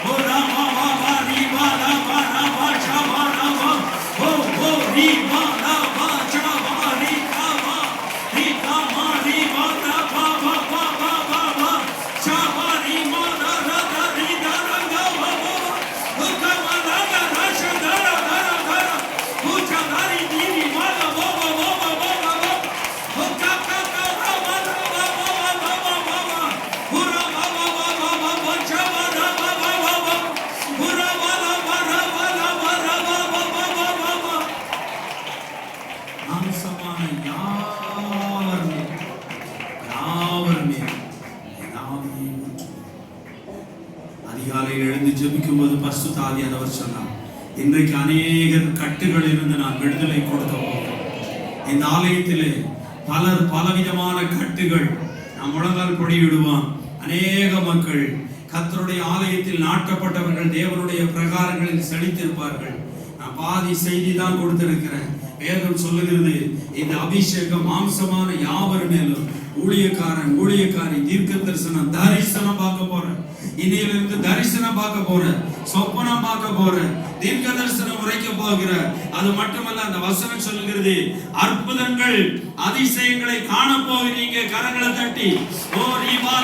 ஓ ராமா வா வா ரீ வா ரா வா ரா வா சா வா ரா வா, ஓ ஓ ரீ வா ரா வா சா வா ரீ கா வா ரீ கா மா ரீ வா ரா வா வா வா வா வா வா சா வா ரீ மா ரா ரா ரா ரீ ரா ரா கா வா வா ஓ கா மா ரா ரா ரா சா ரா ரா ரா ரா ஓ சா ரா ரீ நீ ரீ வா ரா வா வா வா வா வா வா ஓ கா கா கா ரா வா ரா வா வா வா வா வா வா வா ஓ ரா வா வா வா வா வா வா சா வா ரா வா வா வா வா ஓ ரா வா ரா வா ரா வா ரா வா ரா வா வா வா வா வா ஆவியானவர் சொன்னார், இன்றைக்கு அநேகர் கட்டுகள் இருந்து நான் விடுதலை கொடுக்க போகிறேன். இந்த ஆலயத்திலே பலர் பலவிதமான கட்டுகள் நாம் முழங்கால் பொடியிடுவான். அநேக மக்கள் கர்த்தருடைய ஆலயத்தில் நாட்டப்பட்டவர்கள் தேவனுடைய பிரகாரங்களில் செழித்திருப்பார்கள். நான் பாதி செய்தி தான் கொடுத்திருக்கிறேன். வேதம் சொல்லுகிறது, இந்த அபிஷேகம் மாம்சமான யாவர் மேலும் ஊழியக்காரன் ஊழியக்காரி தீர்க்க தரிசனம் தரிசனம் பார்க்க போறேன். இனியிலிருந்து தரிசனம் பார்க்க போறேன், சொப்பனம் பார்க்க போறேன், தீர்க்க தரிசனம் உரைக்க போகிற. அது மட்டுமல்ல, அந்த வசனம் சொல்லுகிறது, அற்புதங்கள் அதிசயங்களை காண போகிறீங்க. கரங்களை தட்டி ஓ ரீபால